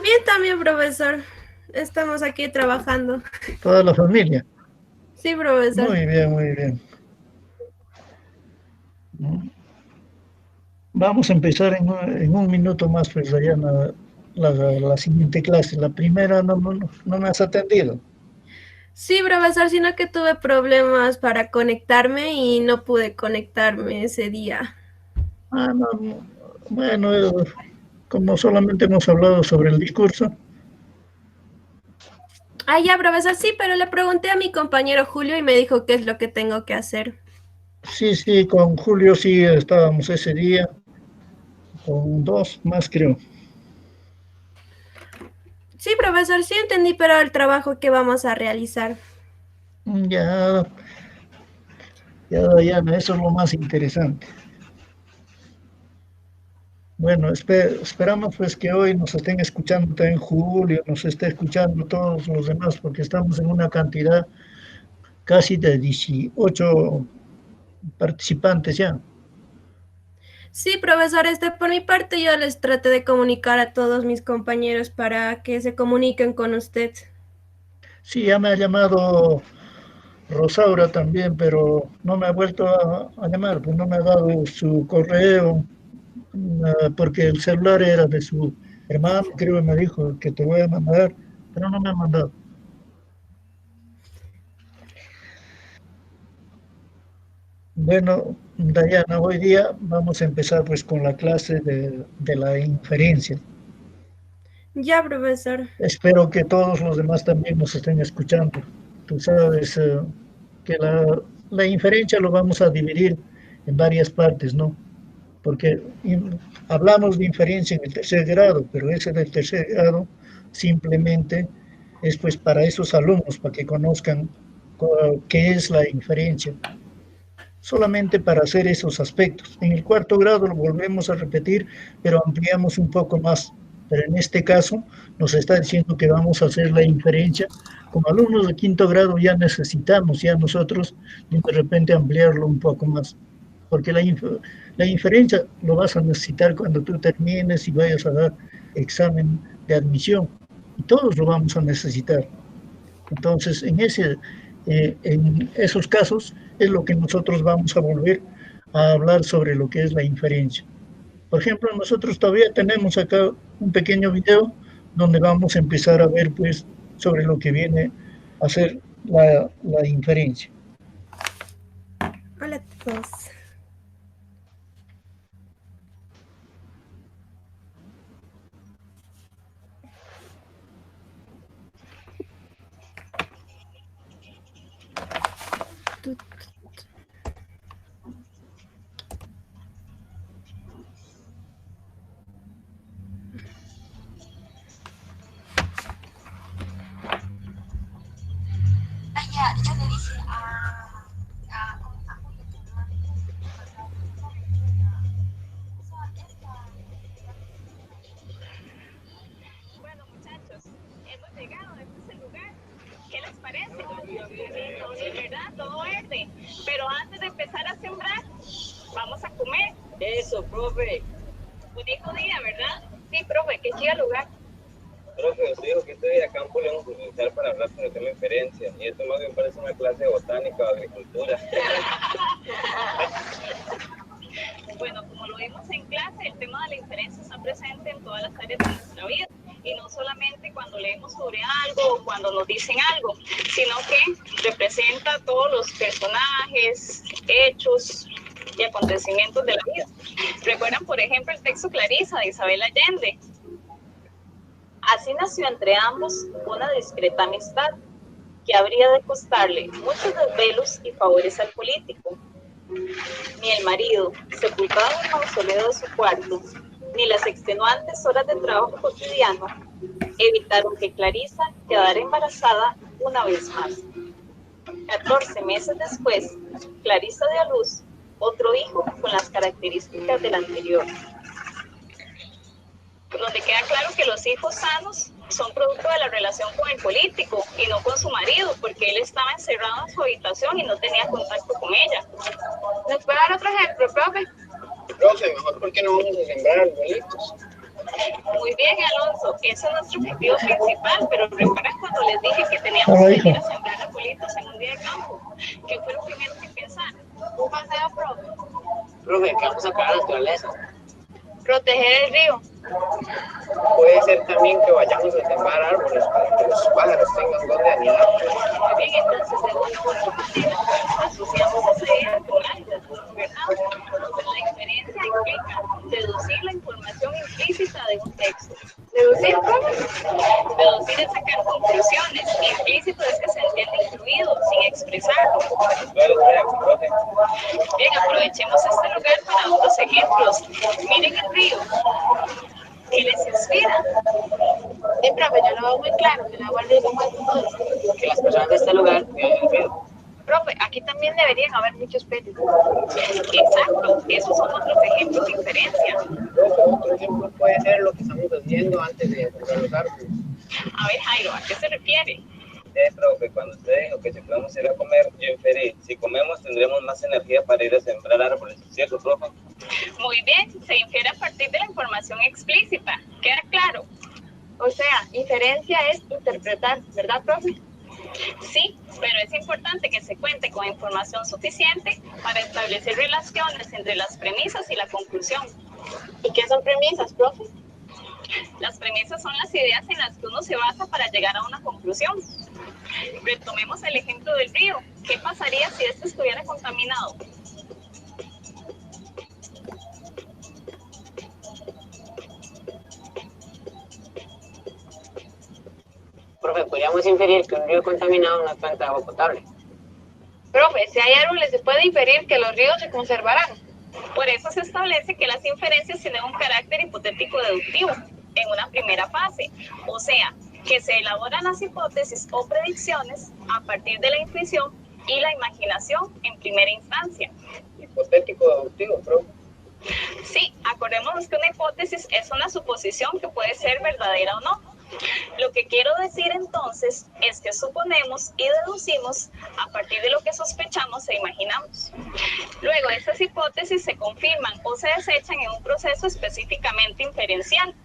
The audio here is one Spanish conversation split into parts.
Bien también, profesor. Estamos aquí trabajando. Toda la familia. Sí, profesor. Muy bien, muy bien. Vamos a empezar en un minuto más, pues, Dayana, la siguiente clase. La primera no me has atendido. Sí, profesor, sino que tuve problemas para conectarme y no pude conectarme ese día. No. Bueno, como solamente hemos hablado sobre el discurso, Ya, profesor, sí, pero le pregunté a mi compañero Julio y me dijo qué es lo que tengo que hacer. sí, sí, con Julio sí estábamos ese día, con dos más creo. Sí, profesor, sí entendí, pero el trabajo que vamos a realizar. Ya, ya, Dayana, eso es lo más interesante. Bueno, esperamos pues que hoy nos estén escuchando también Julio, nos esté escuchando todos los demás, porque estamos en una cantidad casi de 18 participantes ya. Sí, profesor, por mi parte yo les traté de comunicar a todos mis compañeros para que se comuniquen con usted. Sí, ya me ha llamado Rosaura también, pero no me ha vuelto a llamar, pues no me ha dado su correo, porque el celular era de su hermano, creo que me dijo que te voy a mandar, pero no me ha mandado. Bueno, Dayana, hoy día vamos a empezar pues con la clase de la inferencia. Ya, profesor. Espero que todos los demás también nos estén escuchando. Tú sabes que la inferencia lo vamos a dividir en varias partes, ¿no? Porque hablamos de inferencia en el tercer grado, pero ese del tercer grado simplemente es pues para esos alumnos, para que conozcan qué es la inferencia, solamente para hacer esos aspectos. En el cuarto grado lo volvemos a repetir, pero ampliamos un poco más. Pero en este caso nos está diciendo que vamos a hacer la inferencia. Como alumnos de quinto grado ya necesitamos ya nosotros de repente ampliarlo un poco más, porque la inferencia lo vas a necesitar cuando tú termines y vayas a dar examen de admisión. Y todos lo vamos a necesitar. Entonces, en esos casos es lo que nosotros vamos a volver a hablar sobre lo que es la inferencia. Por ejemplo, nosotros todavía tenemos acá un pequeño video donde vamos a empezar a ver pues sobre lo que viene a ser la inferencia. Hola a todos. Bueno, muchachos, hemos llegado. Este es el lugar. ¿Qué les parece? Sí, ¿verdad? Todo verde. Pero antes de empezar a sembrar, vamos a comer. Eso, profe. Bonito día, ¿verdad? Sí, profe, que siga el lugar. Profe, os digo que este día campo le vamos a utilizar para hablar sobre el tema de inferencia. Y esto más bien parece una clase de botánica o agricultura. Bueno, como lo vimos en clase, el tema de la inferencia está presente en todas las áreas de nuestra vida. Y no solamente cuando leemos sobre algo o cuando nos dicen algo, sino que representa todos los personajes, hechos y acontecimientos de la vida. ¿Recuerdan, por ejemplo, el texto Clarisa de Isabel Allende? Así nació entre ambos una discreta amistad que habría de costarle muchos desvelos y favores al político. Ni el marido, sepultado en el mausoleo de su cuarto, ni las extenuantes horas de trabajo cotidiano evitaron que Clarisa quedara embarazada una vez más. 14 meses después, Clarisa dio a luz otro hijo con las características del anterior, donde queda claro que los hijos sanos son producto de la relación con el político y no con su marido, porque él estaba encerrado en su habitación y no tenía contacto con ella. ¿Nos puede dar otro ejemplo, profe? Profe, mejor porque no vamos a sembrar arbolitos. Muy bien, Alonso, ese es nuestro objetivo principal, pero recuerdan cuando les dije que teníamos que ir a sembrar arbolitos en un día de campo. ¿Qué fue lo primero que pensaron? Un paseo, profe. Profe, que vamos a cuidar la naturaleza. Proteger el río. Puede ser también que vayamos a sembrar árboles para que los pájaros tengan donde anidar. Muy bien, entonces de una u otra manera asociamos esa idea con algo, ¿verdad? Entonces la inferencia implica deducir la información implícita de un texto. ¿Deducir, profe? Deducir es sacar conclusiones. Implícito es que se entiende incluido, sin expresarlo. Bien, aprovechemos este lugar para otros ejemplos. Miren el río. ¿Qué les inspira? Sí, profe, yo lo veo muy claro, que el agua rige más que todo. Que las personas de este lugar cuiden el río. Profe, aquí también deberían haber muchos peces. Exacto, esos son otros ejemplos de inferencia. Otro ejemplo puede ser lo que estamos haciendo antes de sembrar los árboles. A ver, Jairo, ¿a qué se refiere? Profe, cuando usted dijo que si podemos ir a comer, yo inferí, si comemos tendremos más energía para ir a sembrar árboles, ¿cierto, profe? Muy bien, se infiere a partir de la información explícita. ¿Queda claro? O sea, inferencia es interpretar, ¿verdad, profe? Sí, pero es importante que se cuente con información suficiente para establecer relaciones entre las premisas y la conclusión. ¿Y qué son premisas, profe? Las premisas son las ideas en las que uno se basa para llegar a una conclusión. Retomemos el ejemplo del río. ¿Qué pasaría si este estuviera contaminado? Profe, podríamos inferir que un río contaminado no es fuente de agua potable. Profe, si hay árboles se puede inferir que los ríos se conservarán. Por eso se establece que las inferencias tienen un carácter hipotético deductivo en una primera fase, o sea, que se elaboran las hipótesis o predicciones a partir de la intuición y la imaginación en primera instancia. Hipotético deductivo, profe. Sí, acordémonos que una hipótesis es una suposición que puede ser verdadera o no. Lo que quiero decir entonces es que suponemos y deducimos a partir de lo que sospechamos e imaginamos. Luego, estas hipótesis se confirman o se desechan en un proceso específicamente inferencial.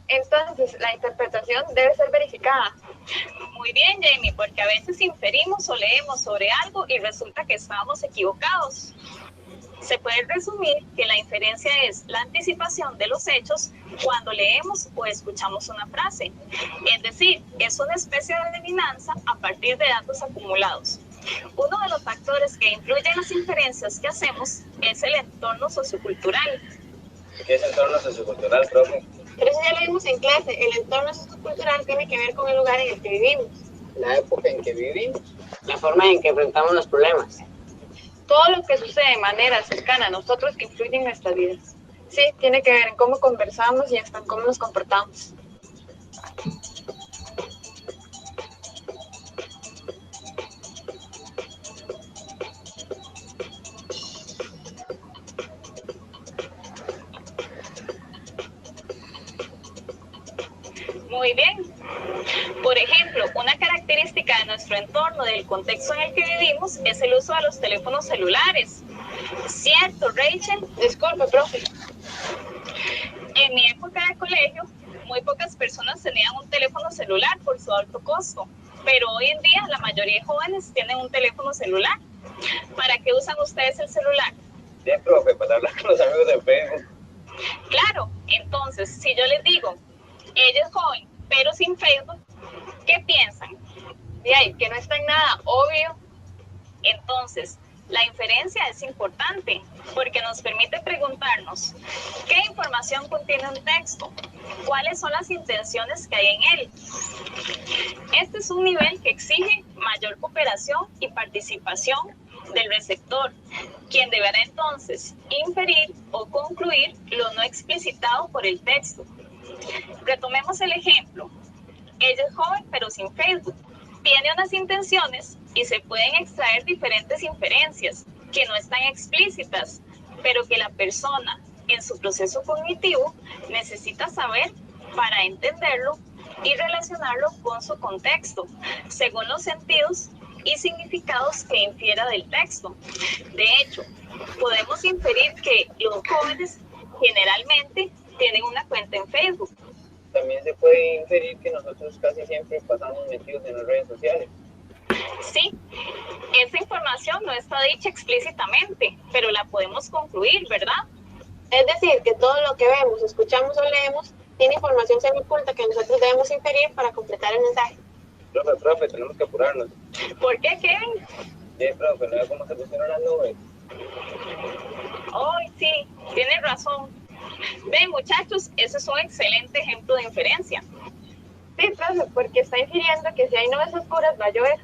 Entonces, la interpretación debe ser verificada. Muy bien, Jamie, porque a veces inferimos o leemos sobre algo y resulta que estábamos equivocados. Se puede resumir que la inferencia es la anticipación de los hechos cuando leemos o escuchamos una frase. Es decir, es una especie de adivinanza a partir de datos acumulados. Uno de los factores que influyen en las inferencias que hacemos es el entorno sociocultural. ¿Qué es entorno sociocultural, profe? Pero eso ya lo vimos en clase. El entorno sociocultural tiene que ver con el lugar en el que vivimos. La época en que vivimos. La forma en que enfrentamos los problemas. Todo lo que sucede de manera cercana a nosotros que influye en nuestras vidas. Sí, tiene que ver en cómo conversamos y hasta en cómo nos comportamos. Muy bien. Por ejemplo, una característica de nuestro entorno, del contexto en el que vivimos, es el uso de los teléfonos celulares. ¿Cierto, Rachel? Disculpe, profe. En mi época de colegio, muy pocas personas tenían un teléfono celular por su alto costo, pero hoy en día la mayoría de jóvenes tienen un teléfono celular. ¿Para qué usan ustedes el celular? Sí, profe, para hablar con los amigos de Facebook. Claro, entonces, si yo les digo, ella es joven, pero sin Facebook, ¿qué piensan? Y ahí, que no está en nada obvio. Entonces, la inferencia es importante porque nos permite preguntarnos ¿qué información contiene un texto? ¿Cuáles son las intenciones que hay en él? Este es un nivel que exige mayor cooperación y participación del receptor, quien deberá entonces inferir o concluir lo no explicitado por el texto. Retomemos el ejemplo. Ella es joven pero sin Facebook. Tiene unas intenciones y se pueden extraer diferentes inferencias que no están explícitas, pero que la persona en su proceso cognitivo necesita saber para entenderlo y relacionarlo con su contexto, según los sentidos y significados que infiera del texto. De hecho, podemos inferir que los jóvenes generalmente tienen una cuenta en Facebook. También se puede inferir que nosotros casi siempre pasamos metidos en las redes sociales. Sí, esa información no está dicha explícitamente, pero la podemos concluir, ¿verdad? Es decir, que todo lo que vemos, escuchamos o leemos tiene información semi-oculta que nosotros debemos inferir para completar el mensaje. Profe, tenemos que apurarnos. ¿Por qué, Kevin? Profe, ¿no ve cómo se pusieron las nubes? Ay, sí, tienes razón. Ven, muchachos, eso es un excelente ejemplo de inferencia. Sí, profe, porque está infiriendo que si hay nubes oscuras va a llover.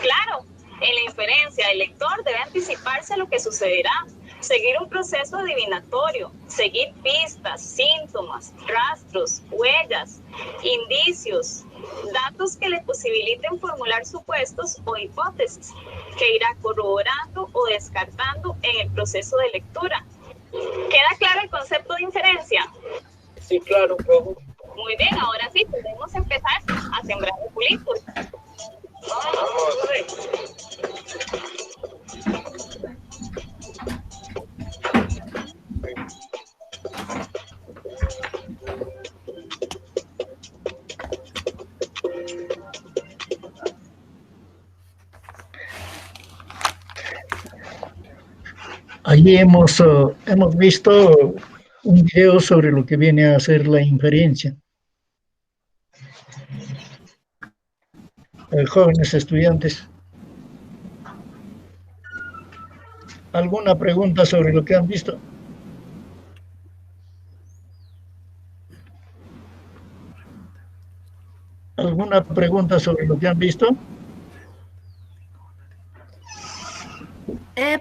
Claro, en la inferencia el lector debe anticiparse a lo que sucederá, seguir un proceso adivinatorio, seguir pistas, síntomas, rastros, huellas, indicios, datos que le posibiliten formular supuestos o hipótesis, que irá corroborando o descartando en el proceso de lectura. ¿Queda claro el concepto de inferencia? Sí, claro, profe. Muy bien, ahora sí, podemos empezar a sembrar oculitos. Allí hemos visto un video sobre lo que viene a ser la inferencia. Jóvenes estudiantes, ¿alguna pregunta sobre lo que han visto? ¿Alguna pregunta sobre lo que han visto?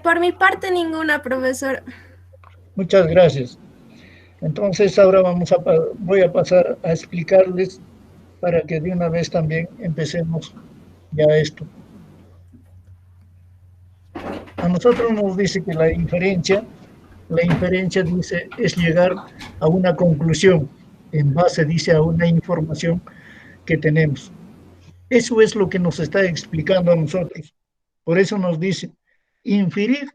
Por mi parte, ninguna, profesor. Muchas gracias. Entonces ahora voy a pasar a explicarles para que de una vez también empecemos ya esto. A nosotros nos dice que la inferencia dice es llegar a una conclusión en base, dice, a una información que tenemos. Eso es lo que nos está explicando a nosotros. Por eso nos dice, inferir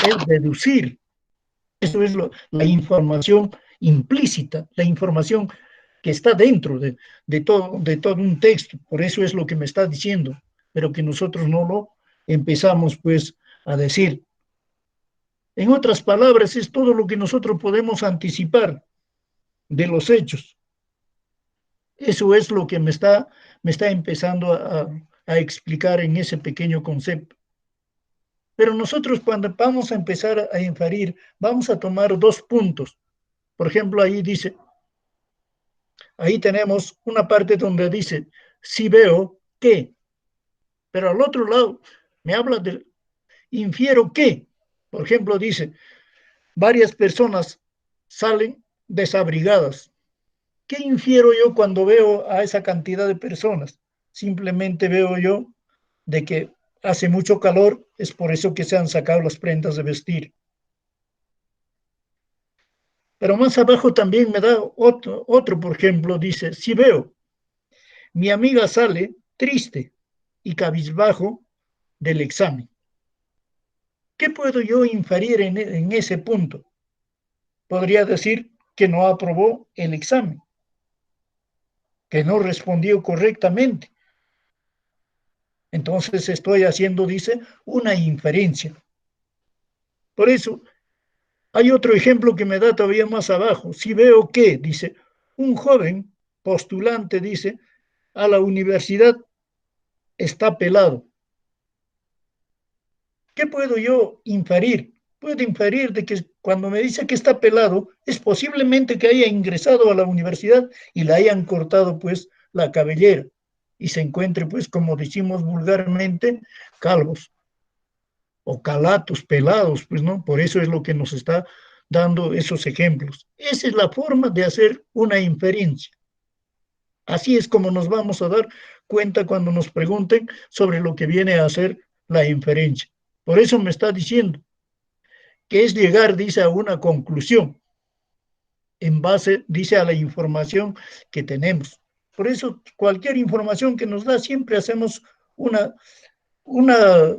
es deducir. Eso es la información implícita, la información que está dentro de todo un texto. Por eso es lo que me está diciendo, pero que nosotros no lo empezamos pues a decir. En otras palabras, es todo lo que nosotros podemos anticipar de los hechos. Eso es lo que me está empezando a explicar en ese pequeño concepto. Pero nosotros cuando vamos a empezar a inferir, vamos a tomar dos puntos. Por ejemplo, ahí tenemos una parte donde dice, si veo que, pero al otro lado me habla de infiero que. Por ejemplo, dice, varias personas salen desabrigadas. ¿Qué infiero yo cuando veo a esa cantidad de personas? Simplemente veo yo de que hace mucho calor, es por eso que se han sacado las prendas de vestir. Pero más abajo también me da otro, por ejemplo, dice, si veo, mi amiga sale triste y cabizbajo del examen. ¿Qué puedo yo inferir en ese punto? Podría decir que no aprobó el examen, que no respondió correctamente. Entonces estoy haciendo, dice, una inferencia. Por eso, hay otro ejemplo que me da todavía más abajo. Si veo que, dice, un joven postulante, dice, a la universidad está pelado. ¿Qué puedo yo inferir? Puedo inferir de que cuando me dice que está pelado, es posiblemente que haya ingresado a la universidad y le hayan cortado pues la cabellera y se encuentre pues, como decimos vulgarmente, calvos o calatos, pelados, pues no, por eso es lo que nos está dando esos ejemplos. Esa es la forma de hacer una inferencia. Así es como nos vamos a dar cuenta cuando nos pregunten sobre lo que viene a ser la inferencia. Por eso me está diciendo que es llegar, dice, a una conclusión en base, dice, a la información que tenemos. Por eso cualquier información que nos da siempre hacemos una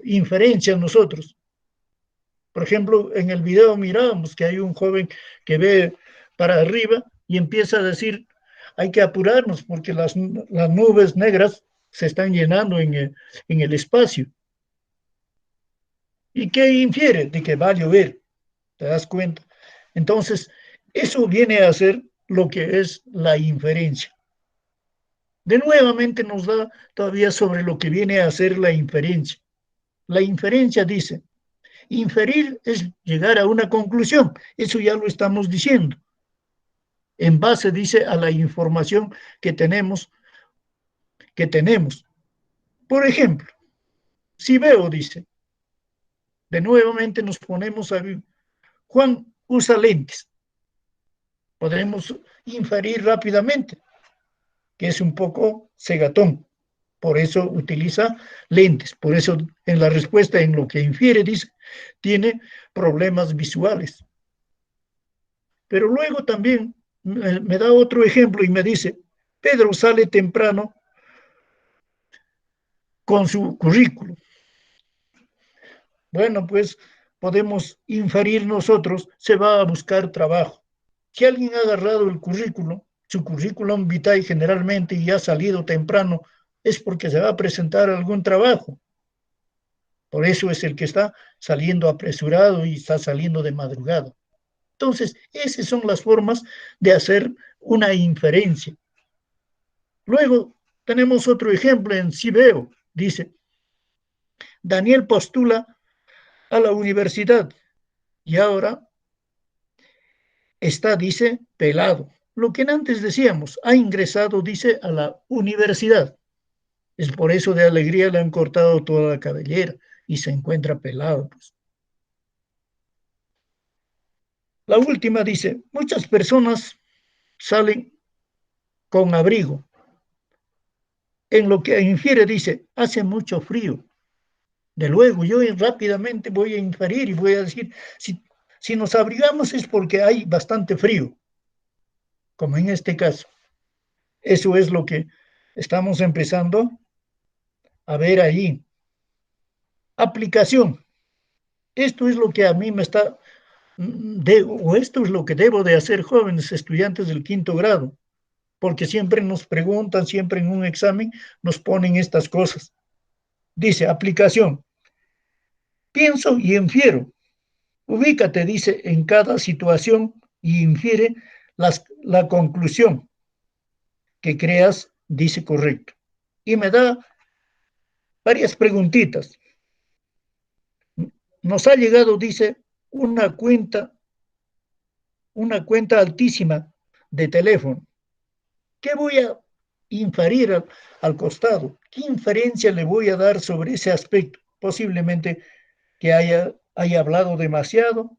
inferencia nosotros. Por ejemplo, en el video mirábamos que hay un joven que ve para arriba y empieza a decir, hay que apurarnos porque las nubes negras se están llenando en el espacio. ¿Y qué infiere? De que va a llover, ¿te das cuenta? Entonces, eso viene a ser lo que es la inferencia. De nuevamente nos da todavía sobre lo que viene a ser la inferencia. La inferencia dice, inferir es llegar a una conclusión, eso ya lo estamos diciendo. En base, dice, a la información que tenemos. Por ejemplo, si veo, dice, de nuevamente nos ponemos a ver, Juan usa lentes. Podremos inferir rápidamente que es un poco cegatón. Por eso utiliza lentes. Por eso en la respuesta, en lo que infiere, dice, tiene problemas visuales. Pero luego también me da otro ejemplo y me dice, Pedro sale temprano con su currículum. Bueno, pues podemos inferir nosotros, se va a buscar trabajo. Si alguien ha agarrado el currículum, su currículum vitae generalmente y ha salido temprano, es porque se va a presentar algún trabajo. Por eso es el que está saliendo apresurado y está saliendo de madrugada. Entonces, esas son las formas de hacer una inferencia. Luego, tenemos otro ejemplo en Cibeo. Dice, Daniel postula a la universidad y ahora está, dice, pelado. Lo que antes decíamos, ha ingresado, dice, a la universidad. Es por eso de alegría le han cortado toda la cabellera y se encuentra pelado. Pues. La última dice, muchas personas salen con abrigo. En lo que infiere dice, hace mucho frío. De luego, yo rápidamente voy a inferir y voy a decir, si nos abrigamos es porque hay bastante frío, como en este caso. Eso es lo que estamos empezando a ver ahí. Aplicación. Esto es lo que a mí me está, o esto es lo que debo de hacer jóvenes estudiantes del 5º grado, porque siempre nos preguntan, siempre en un examen nos ponen estas cosas. Dice, aplicación. Pienso y infiero. Ubícate, dice, en cada situación y infiere la conclusión que creas, dice correcto. Y me da varias preguntitas. Nos ha llegado, dice, una cuenta altísima de teléfono. ¿Qué voy a inferir al costado? ¿Qué inferencia le voy a dar sobre ese aspecto? Posiblemente que haya hablado demasiado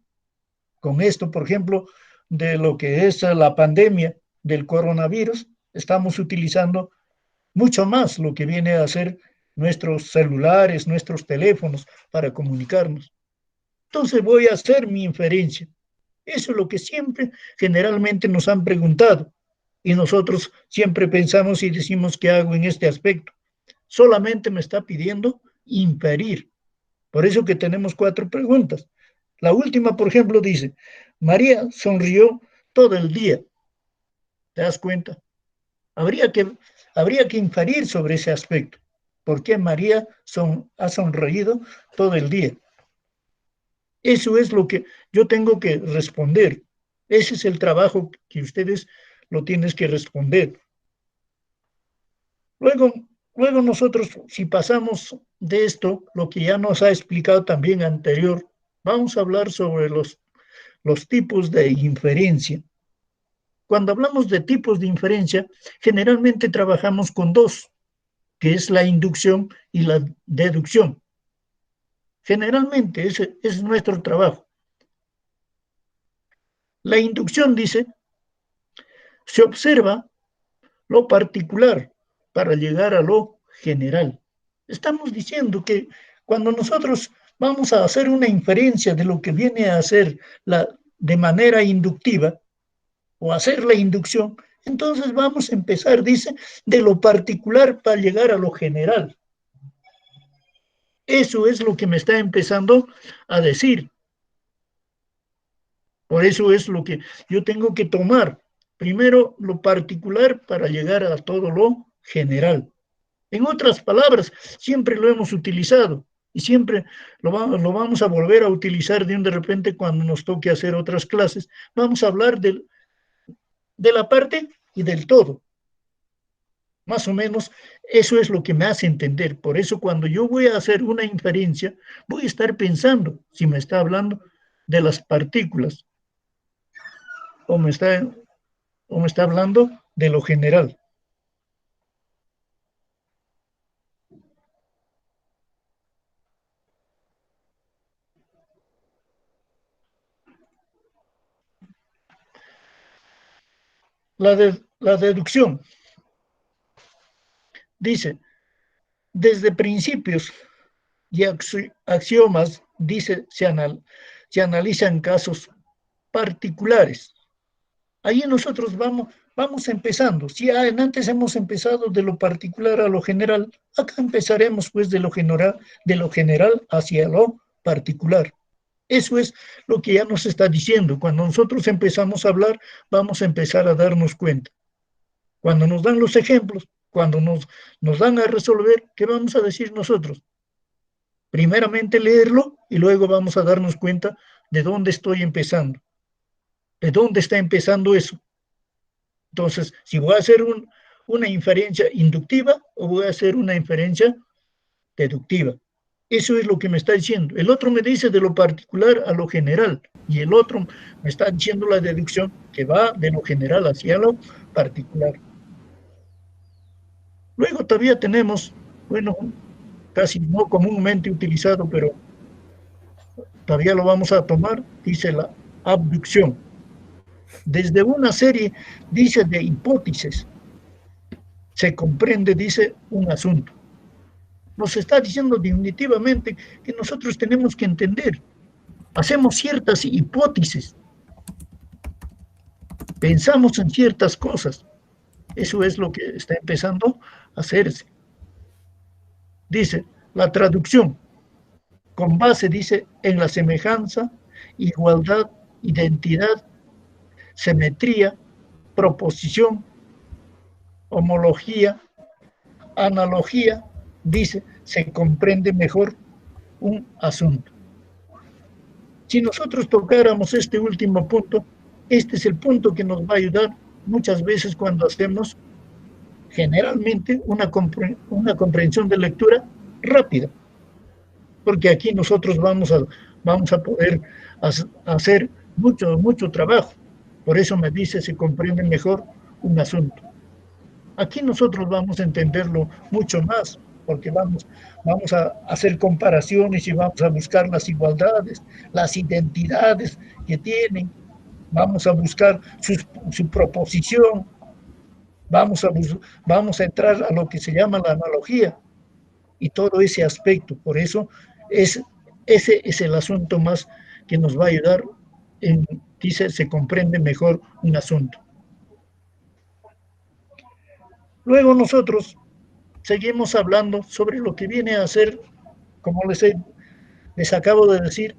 con esto, por ejemplo, de lo que es la pandemia del coronavirus. Estamos utilizando mucho más lo que viene a ser nuestros celulares, nuestros teléfonos para comunicarnos. Entonces voy a hacer mi inferencia. Eso es lo que siempre generalmente nos han preguntado y nosotros siempre pensamos y decimos qué hago en este aspecto. Solamente me está pidiendo inferir. Por eso que tenemos 4 preguntas. La última, por ejemplo, dice, María sonrió todo el día. ¿Te das cuenta? Habría que inferir sobre ese aspecto. ¿Por qué María ha sonreído todo el día? Eso es lo que yo tengo que responder. Ese es el trabajo que ustedes lo tienen que responder. Luego nosotros, si pasamos de esto, lo que ya nos ha explicado también anterior, vamos a hablar sobre los tipos de inferencia. Cuando hablamos de tipos de inferencia, generalmente trabajamos con 2, que es la inducción y la deducción. Generalmente ese es nuestro trabajo. La inducción dice, se observa lo particular para llegar a lo general. Estamos diciendo que cuando nosotros vamos a hacer una inferencia de lo que viene a hacer de manera inductiva o hacer la inducción, entonces vamos a empezar, dice, de lo particular para llegar a lo general. Eso es lo que me está empezando a decir. Por eso es lo que yo tengo que tomar. Primero lo particular para llegar a todo lo general. En otras palabras, siempre lo hemos utilizado y siempre lo vamos a volver a utilizar de repente cuando nos toque hacer otras clases. Vamos a hablar de la parte y del todo. Más o menos eso es lo que me hace entender. Por eso cuando yo voy a hacer una inferencia, voy a estar pensando si me está hablando de las partículas o me está hablando de lo general. La deducción dice, desde principios y axiomas, dice, se analizan casos particulares. Ahí nosotros vamos empezando. Si antes hemos empezado de lo particular a lo general, acá empezaremos pues de lo general hacia lo particular. Eso es lo que ya nos está diciendo. Cuando nosotros empezamos a hablar, vamos a empezar a darnos cuenta. Cuando nos dan los ejemplos, cuando nos dan a resolver, ¿qué vamos a decir nosotros? Primeramente leerlo y luego vamos a darnos cuenta de dónde estoy empezando. ¿De dónde está empezando eso? Entonces, si voy a hacer una inferencia inductiva o voy a hacer una inferencia deductiva. Eso es lo que me está diciendo. El otro me dice de lo particular a lo general y el otro me está diciendo la deducción que va de lo general hacia lo particular. Luego todavía tenemos, bueno, casi no comúnmente utilizado, pero todavía lo vamos a tomar, dice la abducción. Desde una serie, dice, de hipótesis, se comprende, dice, un asunto. Nos está diciendo definitivamente que nosotros tenemos que entender. Hacemos ciertas hipótesis. Pensamos en ciertas cosas. Eso es lo que está empezando a hacerse. Dice, la traducción, con base, dice, en la semejanza, igualdad, identidad, simetría, proposición, homología, analogía, dice, se comprende mejor un asunto. Si nosotros tocáramos este último punto, este es el punto que nos va a ayudar muchas veces cuando hacemos generalmente una comprensión de lectura rápida, porque aquí nosotros vamos a poder hacer mucho trabajo. Por eso me dice, se comprende mejor un asunto. Aquí nosotros vamos a entenderlo mucho más, porque vamos a hacer comparaciones y vamos a buscar las igualdades, las identidades que tienen, vamos a buscar su proposición, vamos a entrar a lo que se llama la analogía y todo ese aspecto. Por eso ese es el asunto más que nos va a ayudar dice, se comprende mejor un asunto. Luego nosotros seguimos hablando sobre lo que viene a ser, como les acabo de decir,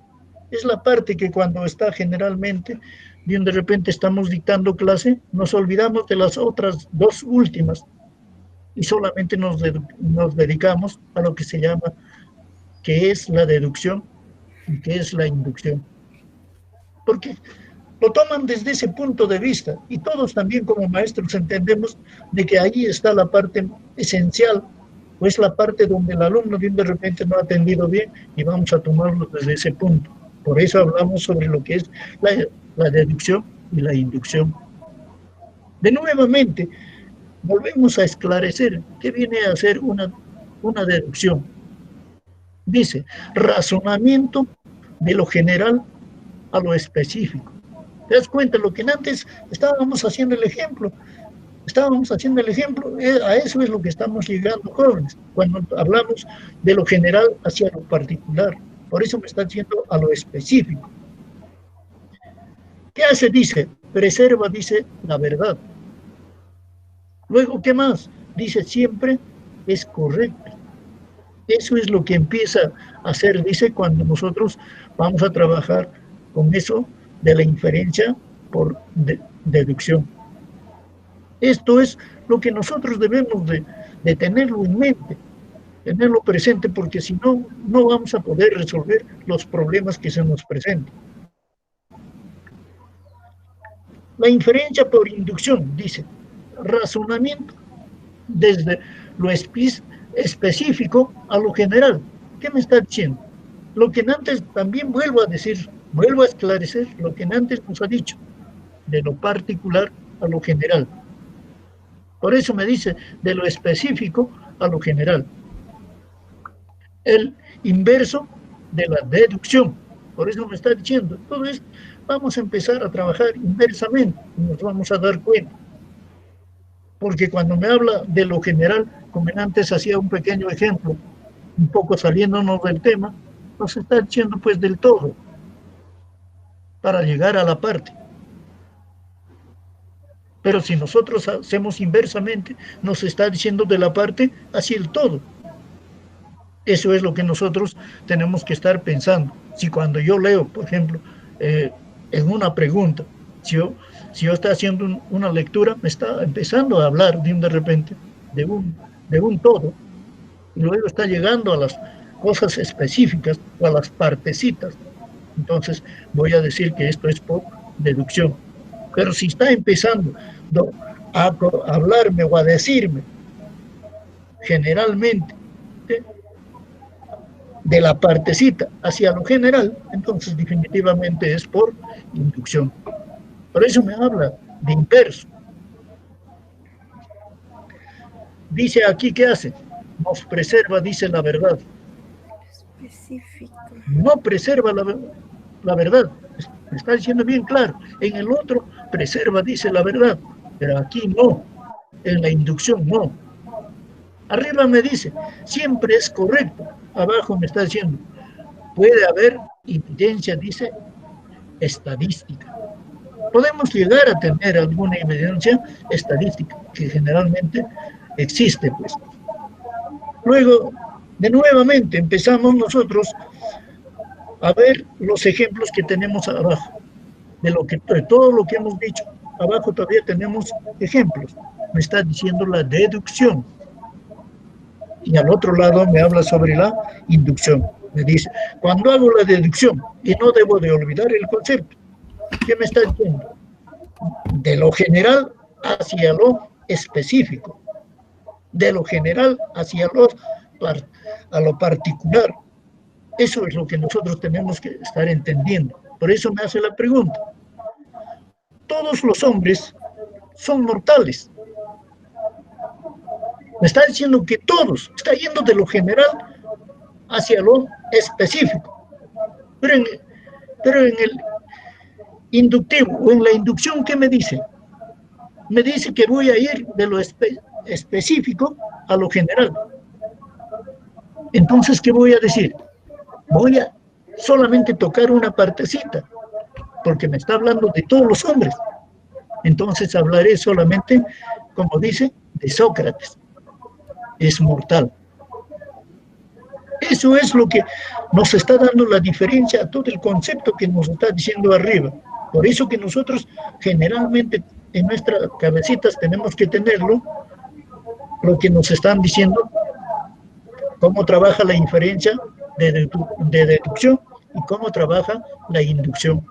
es la parte que cuando está generalmente, bien de repente estamos dictando clase, nos olvidamos de las otras dos últimas y solamente nos dedicamos a lo que se llama, que es la deducción y que es la inducción. Porque lo toman desde ese punto de vista y todos también como maestros entendemos de que ahí está la parte esencial, o es la parte donde el alumno de repente no ha atendido bien y vamos a tomarlo desde ese punto. Por eso hablamos sobre lo que es la deducción y la inducción. De nuevamente, volvemos a esclarecer qué viene a ser una deducción. Dice, razonamiento de lo general a lo específico. ¿Te das cuenta? Lo que antes estábamos haciendo el ejemplo, a eso es lo que estamos llegando, jóvenes, cuando hablamos de lo general hacia lo particular. Por eso me está diciendo a lo específico. ¿Qué hace? Dice, preserva, dice, la verdad. Luego, ¿qué más? Dice, siempre es correcto. Eso es lo que empieza a hacer, dice, cuando nosotros vamos a trabajar con eso de la inferencia por deducción. Esto es lo que nosotros debemos de tenerlo en mente, tenerlo presente, porque si no, no vamos a poder resolver los problemas que se nos presentan. La inferencia por inducción, dice, razonamiento desde lo específico a lo general. ¿Qué me está diciendo? Lo que antes también vuelvo a decir, vuelvo a esclarecer lo que antes nos ha dicho, de lo particular a lo general. Por eso me dice, de lo específico a lo general. El inverso de la deducción. Por eso me está diciendo, todo esto vamos a empezar a trabajar inversamente y nos vamos a dar cuenta. Porque cuando me habla de lo general, como antes hacía un pequeño ejemplo, un poco saliéndonos del tema, nos está diciendo pues del todo, para llegar a la parte. Pero si nosotros hacemos inversamente, nos está diciendo de la parte hacia el todo. Eso es lo que nosotros tenemos que estar pensando. Si cuando yo leo, por ejemplo, en una pregunta, si yo estoy haciendo una lectura, me está empezando a hablar de repente de un todo, y luego está llegando a las cosas específicas o a las partecitas. Entonces voy a decir que esto es por deducción. Pero si está empezando a hablarme o a decirme generalmente de la partecita hacia lo general, entonces definitivamente es por inducción. Por eso me habla de inverso. Dice aquí, ¿qué hace? Nos preserva, dice la verdad. Específico. No preserva la verdad. Me está diciendo bien claro. En el otro preserva, dice la verdad. Pero aquí no. En la inducción no. Arriba me dice, siempre es correcto. Abajo me está diciendo, puede haber evidencia, dice, estadística. Podemos llegar a tener alguna evidencia estadística, que generalmente existe, pues. Luego, de nuevamente, empezamos nosotros a ver los ejemplos que tenemos abajo. De todo lo que hemos dicho, abajo todavía tenemos ejemplos. Me está diciendo la deducción. Y al otro lado me habla sobre la inducción. Me dice, cuando hago la deducción, y no debo de olvidar el concepto, ¿qué me está diciendo? De lo general hacia lo específico. De lo general hacia a lo particular. Eso es lo que nosotros tenemos que estar entendiendo. Por eso me hace la pregunta. Todos los hombres son mortales. Me está diciendo que todos, está yendo de lo general hacia lo específico. Pero en el inductivo o en la inducción, ¿qué me dice? Me dice que voy a ir de lo específico a lo general. Entonces, ¿qué voy a decir? Voy a solamente tocar una partecita, porque me está hablando de todos los hombres. Entonces hablaré solamente, como dice, de Sócrates. Es mortal. Eso es lo que nos está dando la diferencia a todo el concepto que nos está diciendo arriba. Por eso que nosotros generalmente en nuestras cabecitas tenemos que tenerlo, lo que nos están diciendo, cómo trabaja la inferencia de deducción y cómo trabaja la inducción.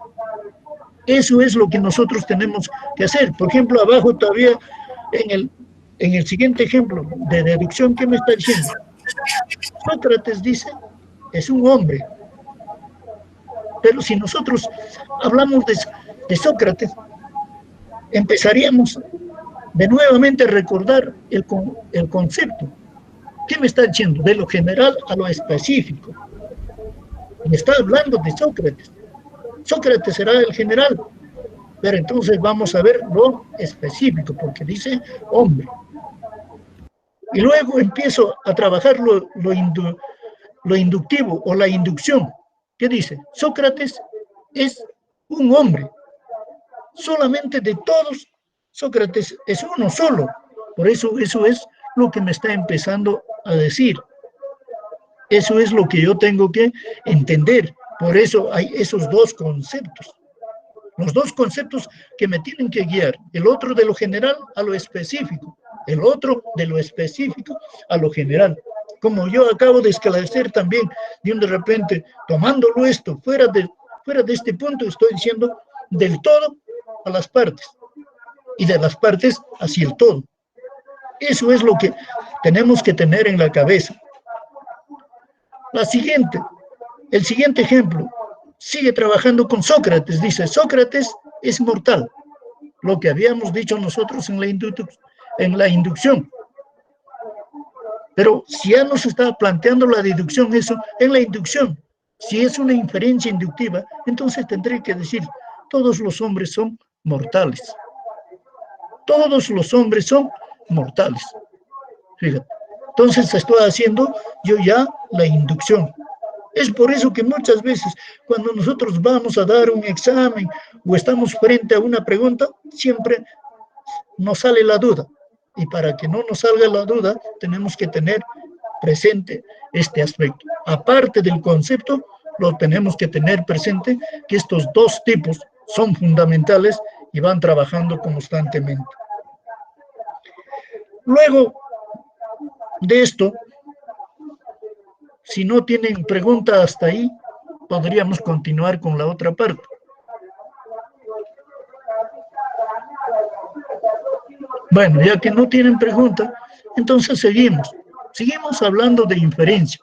Eso es lo que nosotros tenemos que hacer. Por ejemplo, abajo todavía en el siguiente ejemplo de deducción, ¿qué me está diciendo? Sócrates dice, es un hombre. Pero si nosotros hablamos de Sócrates, empezaríamos de nuevamente a recordar el concepto. ¿Qué me está diciendo? De lo general a lo específico. Me está hablando de Sócrates. Sócrates será el general, pero entonces vamos a ver lo específico, porque dice hombre. Y luego empiezo a trabajar lo inductivo o la inducción. ¿Qué dice? Sócrates es un hombre. Solamente de todos, Sócrates es uno solo. Por eso es lo que me está empezando a decir. Eso es lo que yo tengo que entender. Por eso hay esos dos conceptos. Los dos conceptos que me tienen que guiar, el otro de lo general a lo específico, el otro de lo específico a lo general. Como yo acabo de esclarecer también, de repente, tomándolo esto fuera de este punto, estoy diciendo del todo a las partes y de las partes hacia el todo. Eso es lo que tenemos que tener en la cabeza. El siguiente ejemplo, sigue trabajando con Sócrates, dice, Sócrates es mortal, lo que habíamos dicho nosotros en la inducción. Pero si ya nos está planteando la deducción eso, en la inducción, si es una inferencia inductiva, entonces tendré que decir, todos los hombres son mortales. Todos los hombres son mortales. Fíjate. Entonces estoy haciendo yo ya la inducción. Es por eso que muchas veces cuando nosotros vamos a dar un examen o estamos frente a una pregunta, siempre nos sale la duda. Y para que no nos salga la duda, tenemos que tener presente este aspecto. Aparte del concepto, lo tenemos que tener presente que estos dos tipos son fundamentales y van trabajando constantemente. Luego de esto, si no tienen pregunta hasta ahí, podríamos continuar con la otra parte. Bueno, ya que no tienen pregunta, entonces seguimos hablando de inferencia.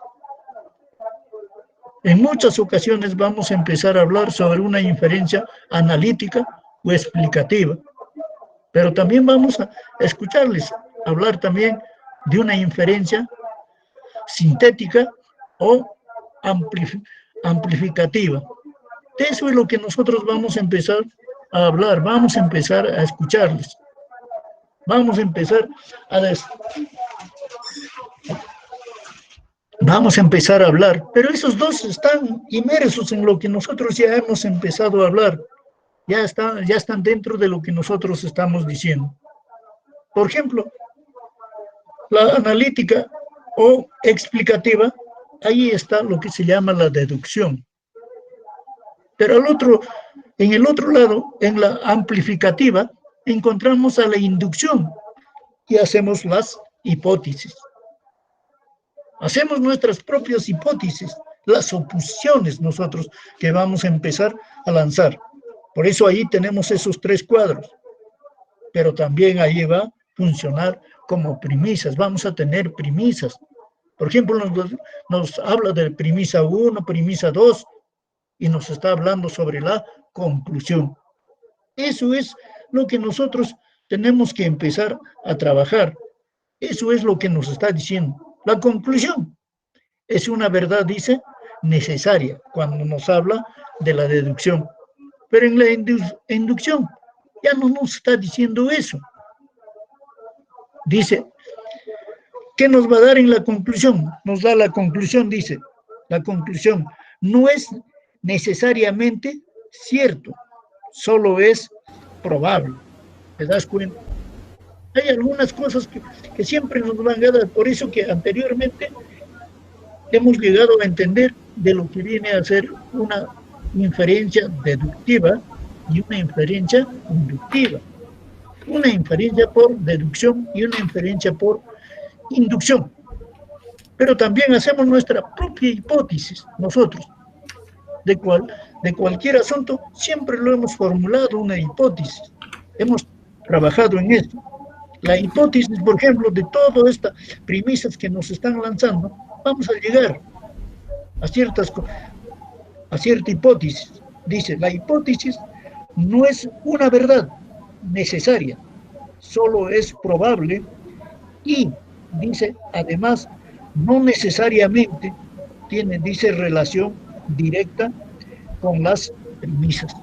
En muchas ocasiones vamos a empezar a hablar sobre una inferencia analítica o explicativa, pero también vamos a escucharles hablar también de una inferencia sintética o amplificativa. Eso es lo que nosotros vamos a empezar a hablar, vamos a empezar a escucharles. Vamos a empezar a hablar, pero esos dos están inmersos en lo que nosotros ya hemos empezado a hablar. Ya están dentro de lo que nosotros estamos diciendo. Por ejemplo, la analítica o explicativa, ahí está lo que se llama la deducción. Pero en el otro lado, en la amplificativa, encontramos a la inducción y hacemos las hipótesis. Hacemos nuestras propias hipótesis, las suposiciones nosotros que vamos a empezar a lanzar. Por eso ahí tenemos esos tres cuadros. Pero también ahí va a funcionar como premisas. Vamos a tener premisas. Por ejemplo, nos habla de premisa 1, premisa 2 y nos está hablando sobre la conclusión. Eso es lo que nosotros tenemos que empezar a trabajar. Eso es lo que nos está diciendo. La conclusión es una verdad, dice, necesaria cuando nos habla de la deducción. Pero en la inducción ya no nos está diciendo eso. Dice, ¿qué nos va a dar en la conclusión? Nos da la conclusión, dice, la conclusión no es necesariamente cierto, solo es probable. ¿Te das cuenta? Hay algunas cosas que siempre nos van a dar, por eso que anteriormente hemos llegado a entender de lo que viene a ser una inferencia deductiva y una inferencia inductiva. Una inferencia por deducción y una inferencia por inducción. Pero también hacemos nuestra propia hipótesis, nosotros. De cualquier asunto, siempre lo hemos formulado una hipótesis. Hemos trabajado en esto. La hipótesis, por ejemplo, de todas estas premisas que nos están lanzando, vamos a llegar a cierta hipótesis. Dice, la hipótesis no es una verdad necesaria, solo es probable y, dice, además, no necesariamente tiene, dice, relación directa con las premisas.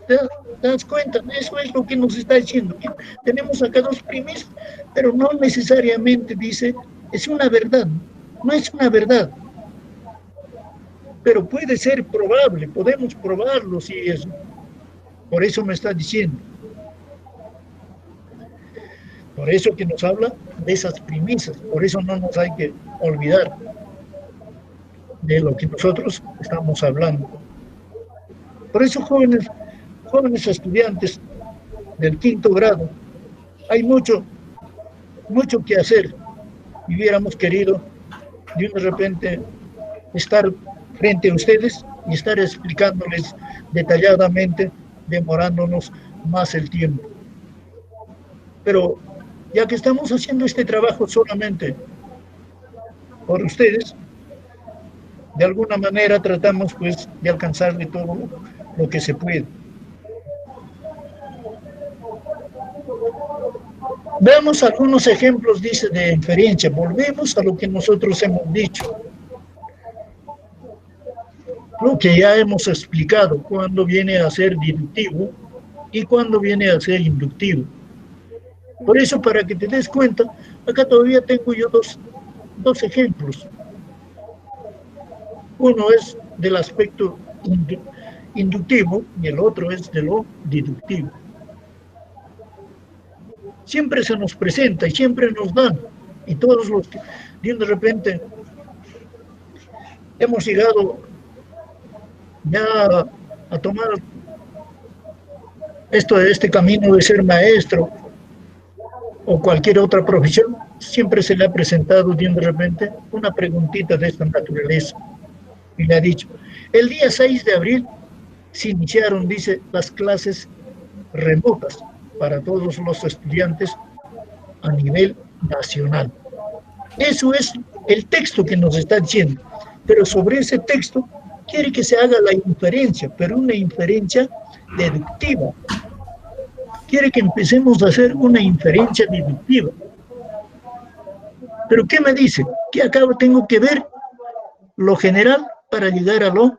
¿Te das cuenta? Eso es lo que nos está diciendo. Tenemos acá dos premisas, pero no necesariamente, dice, es una verdad. No es una verdad. Pero puede ser probable, podemos probarlo si eso. Por eso me está diciendo. Por eso que nos habla de esas premisas. Por eso no nos hay que olvidar de lo que nosotros estamos hablando. Por eso, jóvenes, jóvenes estudiantes del quinto grado, hay mucho que hacer. Y hubiéramos querido de repente estar frente a ustedes y estar explicándoles detalladamente, demorándonos más el tiempo. Pero ya que estamos haciendo este trabajo solamente por ustedes, de alguna manera tratamos pues de alcanzarle todo lo que se puede. Veamos algunos ejemplos, dice, de inferencia. Volvemos a lo que nosotros hemos dicho, lo que ya hemos explicado, cuando viene a ser deductivo y cuando viene a ser inductivo. Por eso, para que te des cuenta, acá todavía tengo yo dos ejemplos. Uno es del aspecto inductivo y el otro es de lo deductivo. Siempre se nos presenta y siempre nos dan, y todos los que de repente hemos llegado ya a tomar este camino de ser maestro o cualquier otra profesión, siempre se le ha presentado de repente una preguntita de esta naturaleza. Y le ha dicho, el día 6 de abril se iniciaron, dice, las clases remotas para todos los estudiantes a nivel nacional. Eso es el texto que nos está diciendo. Pero sobre ese texto quiere que se haga la inferencia, pero una inferencia deductiva. Quiere que empecemos a hacer una inferencia deductiva. ¿Pero qué me dice? Que acá tengo que ver lo general para llegar a lo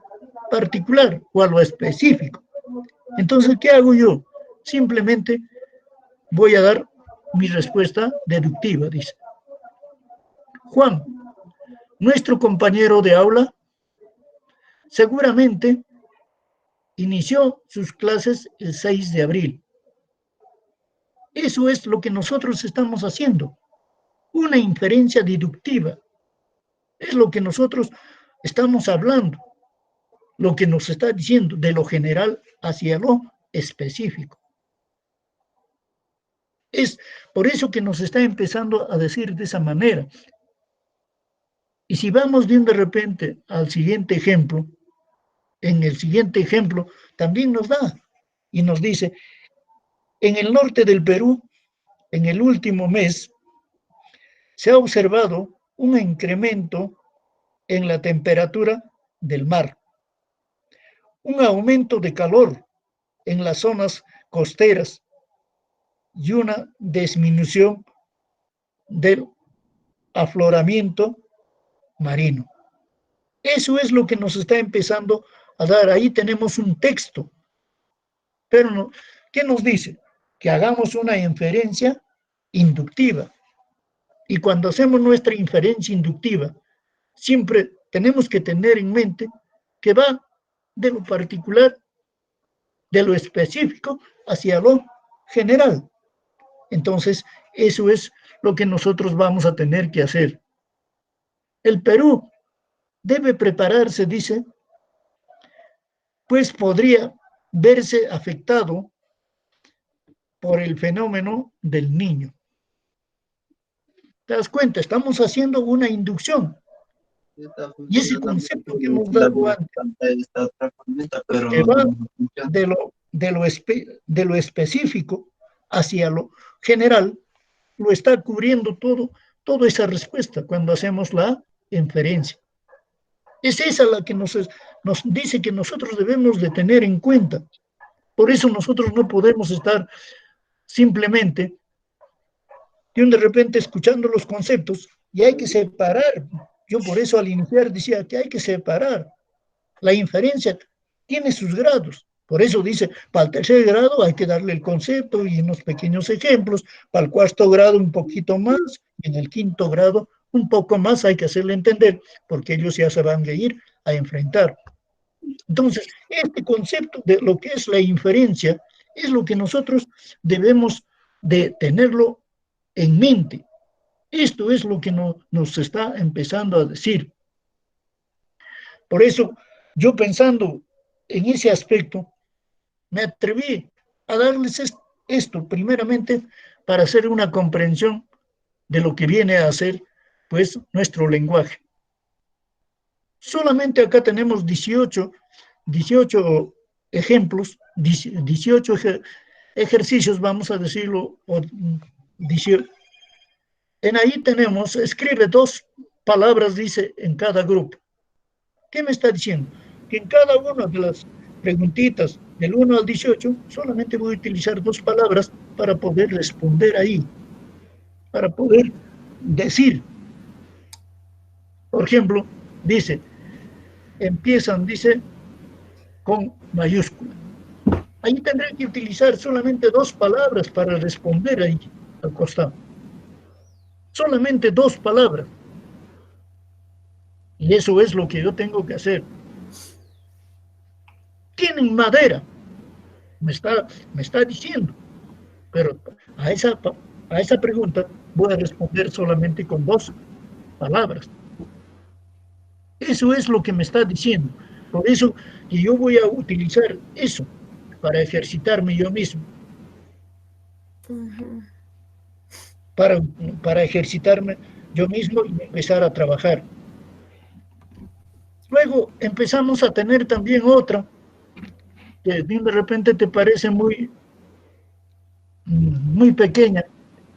particular o a lo específico. Entonces, ¿qué hago yo? Simplemente voy a dar mi respuesta deductiva, dice. Juan, nuestro compañero de aula, seguramente inició sus clases el 6 de abril. Eso es lo que nosotros estamos haciendo, una inferencia deductiva. Es lo que nosotros estamos hablando, lo que nos está diciendo de lo general hacia lo específico. Es por eso que nos está empezando a decir de esa manera. Y si vamos de repente al siguiente ejemplo, en el siguiente ejemplo también nos da y nos dice, en el norte del Perú, en el último mes, se ha observado un incremento en la temperatura del mar, un aumento de calor en las zonas costeras y una disminución del afloramiento marino. Eso es lo que nos está empezando a dar. Ahí tenemos un texto. Pero no, ¿qué nos dice? Que hagamos una inferencia inductiva. Y cuando hacemos nuestra inferencia inductiva, siempre tenemos que tener en mente que va de lo particular, de lo específico, hacia lo general. Entonces, eso es lo que nosotros vamos a tener que hacer. El Perú debe prepararse, dice, pues podría verse afectado por el fenómeno del Niño. ¿Te das cuenta? Estamos haciendo una inducción. Y ese concepto que hemos dado antes, que va de lo específico hacia lo general, lo está cubriendo toda esa respuesta cuando hacemos la inferencia. Es esa la que nos dice que nosotros debemos de tener en cuenta. Por eso nosotros no podemos estar simplemente de repente escuchando los conceptos y hay que separar. Yo por eso al iniciar decía que hay que separar. La inferencia tiene sus grados. Por eso dice, para el tercer grado hay que darle el concepto y unos pequeños ejemplos, para el cuarto grado un poquito más, y en el quinto grado un poco más hay que hacerle entender, porque ellos ya se van a ir a enfrentar. Entonces, este concepto de lo que es la inferencia es lo que nosotros debemos de tenerlo en mente. Esto es lo que nos está empezando a decir. Por eso, yo pensando en ese aspecto, me atreví a darles esto, primeramente, para hacer una comprensión de lo que viene a ser, pues, nuestro lenguaje. Solamente acá tenemos 18 ejemplos, 18 ejercicios, vamos a decirlo, 18. En ahí tenemos, escribe 2 palabras, dice, en cada grupo. ¿Qué me está diciendo? Que en cada una de las preguntitas del 1 al 18, solamente voy a utilizar 2 palabras para poder responder ahí, para poder decir. Por ejemplo, dice, empiezan, dice, con mayúscula. Ahí tendré que utilizar solamente 2 palabras para responder ahí al costado. Solamente 2 palabras. Y eso es lo que yo tengo que hacer. Tienen madera, me está diciendo, pero a esa pregunta voy a responder solamente con 2 palabras. Eso es lo que me está diciendo. Por eso que yo voy a utilizar eso para ejercitarme yo mismo. Para ejercitarme yo mismo y empezar a trabajar. Luego empezamos a tener también otra, que de repente te parece muy pequeña,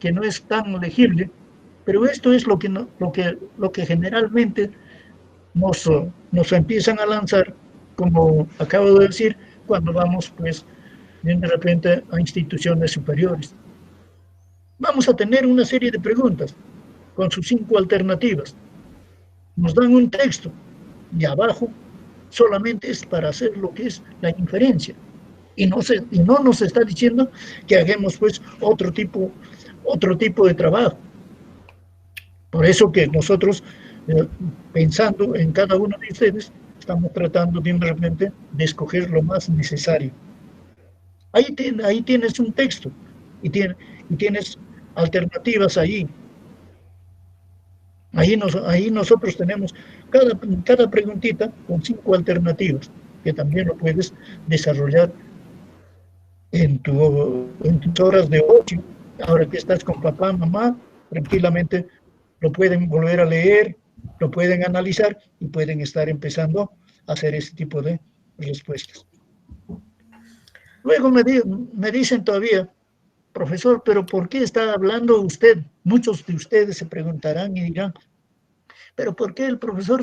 que no es tan legible, pero esto es lo que generalmente nos empiezan a lanzar, como acabo de decir, cuando vamos, pues, de repente a instituciones superiores. Vamos a tener una serie de preguntas con sus 5 alternativas. Nos dan un texto y abajo solamente es para hacer lo que es la inferencia. Y no nos está diciendo que hagamos, pues, otro tipo de trabajo. Por eso que nosotros, pensando en cada uno de ustedes, estamos tratando de repente de escoger lo más necesario. Ahí tienes un texto y tienes alternativas ahí. Ahí nosotros tenemos cada preguntita con 5 alternativas, que también lo puedes desarrollar en tus horas de ocio. Ahora que estás con papá, mamá, tranquilamente lo pueden volver a leer, lo pueden analizar y pueden estar empezando a hacer ese tipo de respuestas. Luego me dicen todavía, profesor, pero ¿por qué está hablando usted? Muchos de ustedes se preguntarán y dirán, pero ¿por qué el profesor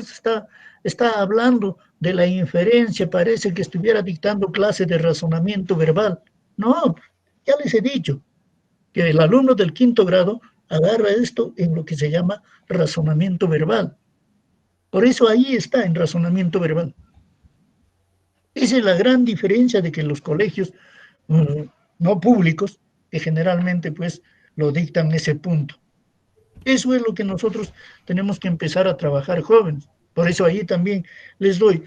está hablando de la inferencia? Parece que estuviera dictando clase de razonamiento verbal. No, ya les he dicho que el alumno del 5º grado agarra esto en lo que se llama razonamiento verbal. Por eso ahí está, en razonamiento verbal. Esa es la gran diferencia de que los colegios no públicos, que generalmente, pues, lo dictan ese punto. Eso es lo que nosotros tenemos que empezar a trabajar, jóvenes. Por eso ahí también les doy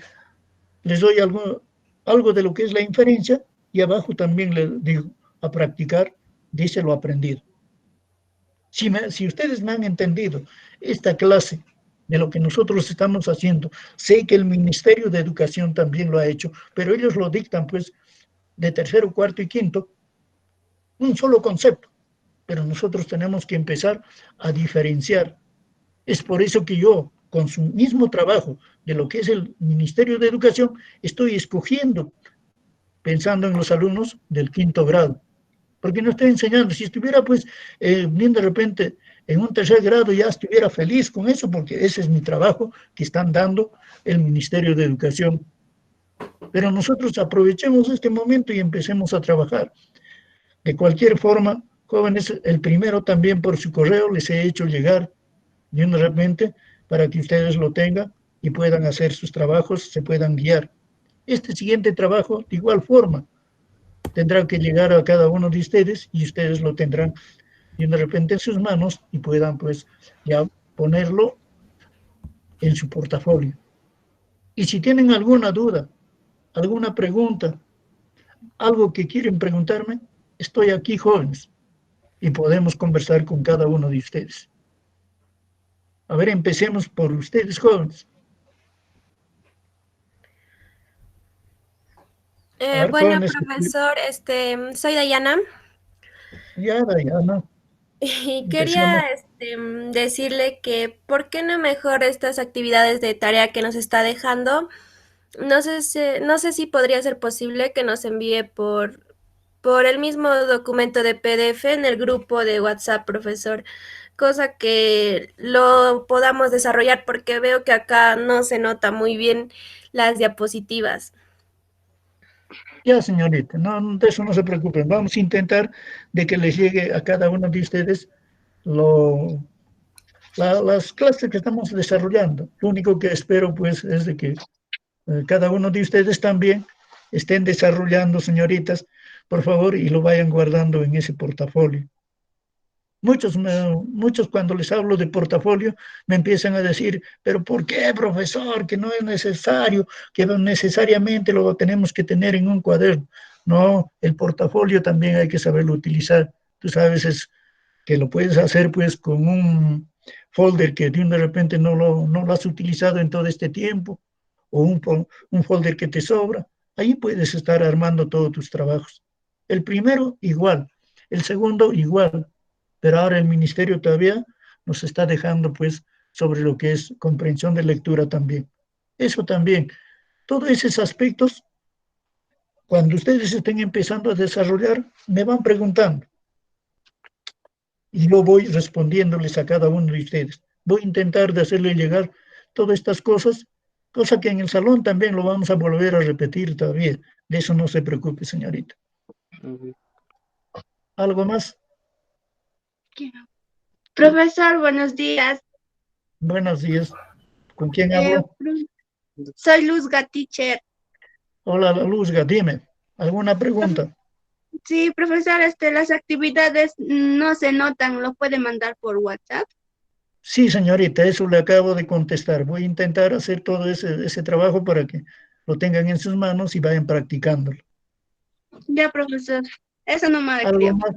algo de lo que es la inferencia, y abajo también les digo a practicar, dice lo aprendido. Si ustedes me han entendido esta clase de lo que nosotros estamos haciendo, sé que el Ministerio de Educación también lo ha hecho, pero ellos lo dictan, pues, de 3º, 4º y 5º, un solo concepto, pero nosotros tenemos que empezar a diferenciar. Es por eso que yo, con su mismo trabajo de lo que es el Ministerio de Educación, estoy escogiendo, pensando en los alumnos del 5º grado, porque no estoy enseñando. Si estuviera, pues, bien de repente en un 3er grado, ya estuviera feliz con eso, porque ese es mi trabajo que están dando el Ministerio de Educación. Pero nosotros aprovechemos este momento y empecemos a trabajar. De cualquier forma, jóvenes, el primero también por su correo les he hecho llegar de repente para que ustedes lo tengan y puedan hacer sus trabajos, se puedan guiar. Este siguiente trabajo, de igual forma, tendrá que llegar a cada uno de ustedes y ustedes lo tendrán de repente en sus manos y puedan, pues, ya ponerlo en su portafolio. Y si tienen alguna duda, alguna pregunta, algo que quieren preguntarme, estoy aquí, jóvenes, y podemos conversar con cada uno de ustedes. A ver, empecemos por ustedes, jóvenes. A ver, Bueno, jóvenes, profesor, soy Dayana ya, no, y empecemos. quería decirle que ¿por qué no mejor estas actividades de tarea que nos está dejando? No sé si podría ser posible que nos envíe por el mismo documento de PDF en el grupo de WhatsApp, profesor, cosa que lo podamos desarrollar porque veo que acá no se nota muy bien las diapositivas. Ya, señorita, no, de eso no se preocupen. Vamos a intentar de que les llegue a cada uno de ustedes lo, las clases que estamos desarrollando. Lo único que espero, pues, es de que cada uno de ustedes también estén desarrollando, señoritas, por favor, y lo vayan guardando en ese portafolio. Muchos cuando les hablo de portafolio me empiezan a decir, pero ¿por qué, profesor? Que no es necesario, que no necesariamente lo tenemos que tener en un cuaderno. No, el portafolio también hay que saberlo utilizar. Tú sabes es que lo puedes hacer pues con un folder que de repente no lo has utilizado en todo este tiempo, o un folder que te sobra. Ahí puedes estar armando todos tus trabajos. El primero, igual. El segundo, igual, pero ahora el ministerio todavía nos está dejando pues sobre lo que es comprensión de lectura también. Eso también, todos esos aspectos, cuando ustedes estén empezando a desarrollar, me van preguntando y yo voy respondiéndoles a cada uno de ustedes. Voy a intentar de hacerle llegar todas estas cosas, cosa que en el salón también lo vamos a volver a repetir todavía. De eso no se preocupe, señorita. ¿Algo más? Profesor, buenos días. Buenos días. ¿Con quién Eh, hablo? Soy Luz Gaticher. Hola, Luzga, dime. ¿Alguna pregunta? Sí, profesor, las actividades no se notan, lo puede mandar por WhatsApp. Sí, señorita, eso le acabo de contestar. Voy a intentar hacer todo ese trabajo para que lo tengan en sus manos y vayan practicándolo. Ya, profesor, eso no me ¿Algo quería. más?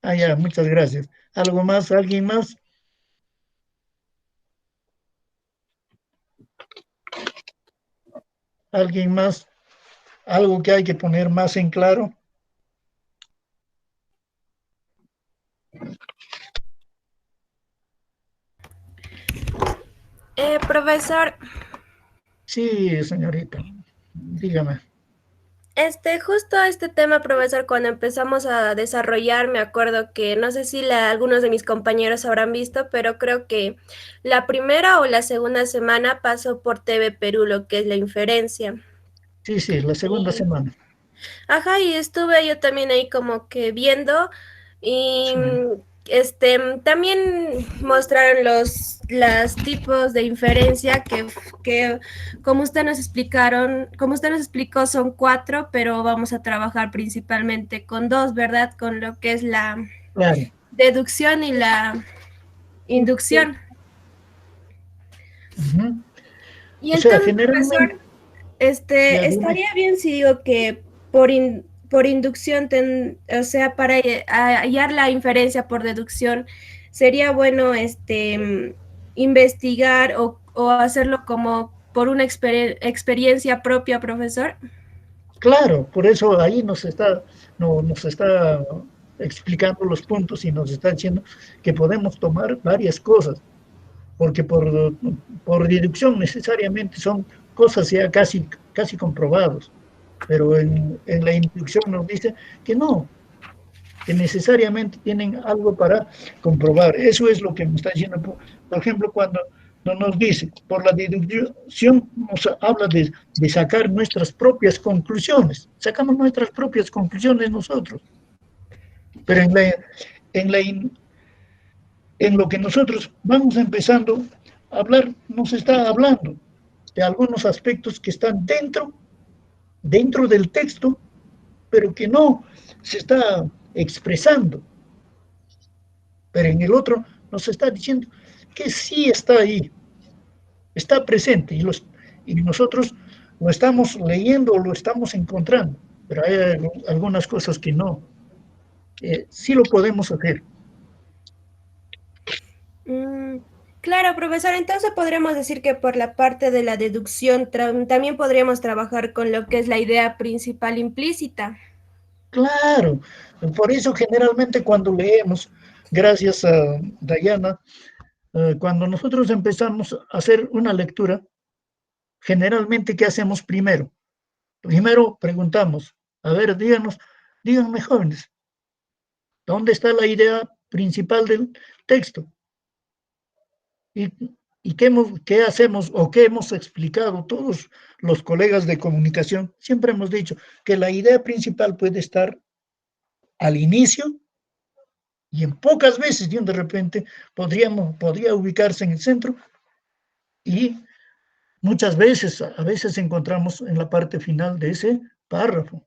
Ah, ya, muchas gracias. ¿Algo más? ¿Alguien más? ¿Alguien más? ¿Algo que hay que poner más en claro? Profesor, Sí, señorita, dígame. justo este tema, profesor, cuando empezamos a desarrollar, me acuerdo que no sé si algunos de mis compañeros habrán visto, pero creo que la primera o la segunda semana pasó por TV Perú, lo que es la inferencia. Sí, la segunda Y, semana. ajá, y estuve yo también ahí como que viendo y Sí, también mostraron los tipos de inferencia que como usted nos explicaron, como usted nos explicó son cuatro, pero vamos a trabajar principalmente con dos, ¿verdad? Con lo que es la claro. deducción y la inducción. Ujú. Y O sea, entonces, profesor, generalmente, ya dime. estaría bien si digo que por inducción, o sea, para hallar la inferencia por deducción, sería bueno investigar o hacerlo como por una experiencia propia, profesor. Claro, por eso ahí nos está explicando los puntos y nos está diciendo que podemos tomar varias cosas, porque por deducción necesariamente son cosas ya casi comprobadas, pero en la inducción nos dice que no, que necesariamente tienen algo para comprobar. Eso es lo que me está diciendo. Por ejemplo, cuando no nos dice, por la deducción nos habla de sacar nuestras propias conclusiones. Sacamos nuestras propias conclusiones nosotros. Pero en, la, en lo que nosotros vamos empezando a hablar, nos está hablando de algunos aspectos que están dentro del texto, pero que no se está expresando. Pero en el otro nos está diciendo que sí está ahí, está presente y nosotros lo estamos leyendo o lo estamos encontrando, pero hay algunas cosas que no, sí lo podemos hacer. Mm, Claro, profesor, entonces podríamos decir que por la parte de la deducción también podríamos trabajar con lo que es la idea principal implícita. Claro, por eso generalmente cuando leemos, gracias a Dayana, cuando nosotros empezamos a hacer una lectura, generalmente, ¿qué hacemos primero? Primero preguntamos, a ver, díganme jóvenes, ¿dónde está la idea principal del texto? ¿Y, qué hacemos o qué hemos explicado todos los colegas de comunicación? Siempre hemos dicho que la idea principal puede estar al inicio y en pocas veces, de repente, podría ubicarse en el centro y muchas veces, a veces encontramos en la parte final de ese párrafo.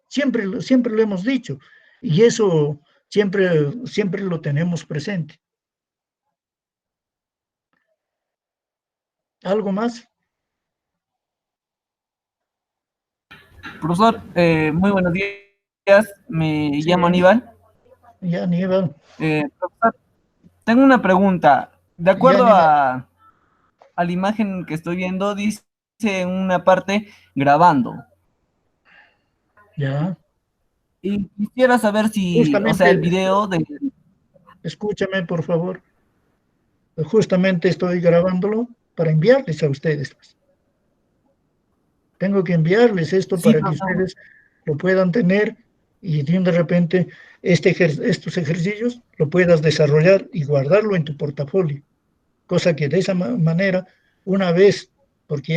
Siempre lo hemos dicho y eso siempre lo tenemos presente. ¿Algo más? Profesor, muy buenos días. Me Sí, llamo Aníbal. ya, Aníbal. Profesor, tengo una pregunta. De Ya, acuerdo Aníbal. a la imagen que estoy viendo, dice en una parte grabando. Ya. Y quisiera saber si, o sea, Justamente, el video de... escúchame, por favor. Justamente estoy grabándolo para enviarles a ustedes. Tengo que enviarles esto Sí, para que profesor. ustedes lo puedan tener y de repente estos ejercicios lo puedas desarrollar y guardarlo en tu portafolio. Cosa que de esa manera, una vez, porque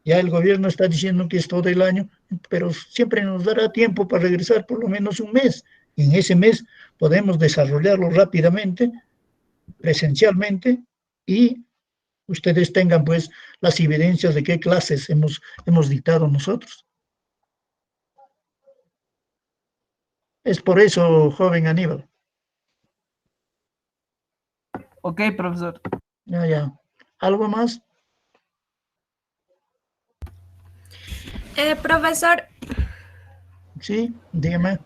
ya el gobierno está diciendo que es todo el año, pero siempre nos dará tiempo para regresar por lo menos un mes. Y en ese mes podemos desarrollarlo rápidamente, presencialmente, y ustedes tengan pues las evidencias de qué clases hemos dictado nosotros. Es por eso, joven Aníbal. Ok, profesor. Ya. ¿Algo más? Profesor, Sí, dígame.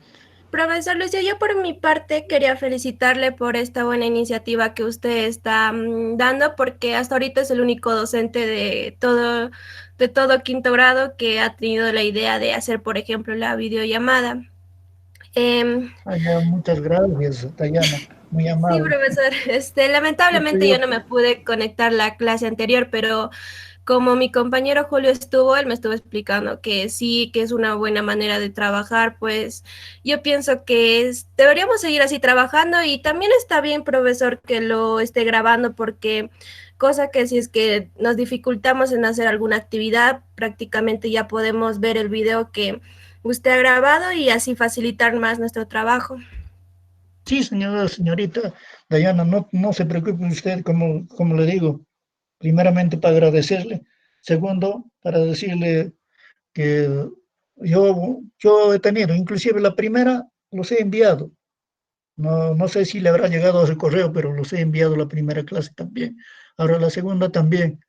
profesor Lucio, yo por mi parte quería felicitarle por esta buena iniciativa que usted está dando, porque hasta ahorita es el único docente de todo quinto grado que ha tenido la idea de hacer, por ejemplo, la videollamada. Em, Ya, muchas gracias, Dayana. Muy sí, amable. profesor, Justo lamentablemente yo yo, no me pude conectar la clase anterior, pero como mi compañero Julio estuvo, él me estuvo explicando que sí, que es una buena manera de trabajar, pues yo pienso que deberíamos seguir así trabajando y también está bien, profesor, que lo esté grabando porque cosa que si es que nos dificultamos en hacer alguna actividad, prácticamente ya podemos ver el video que usted ha grabado y así facilitar más nuestro trabajo. sí, señorita Dayana, no se preocupe usted, como le digo, primeramente para agradecerle, segundo, para decirle que yo he tenido, inclusive la primera los he enviado, no sé si le habrá llegado a su correo, pero los he enviado la primera clase también, ahora la segunda también.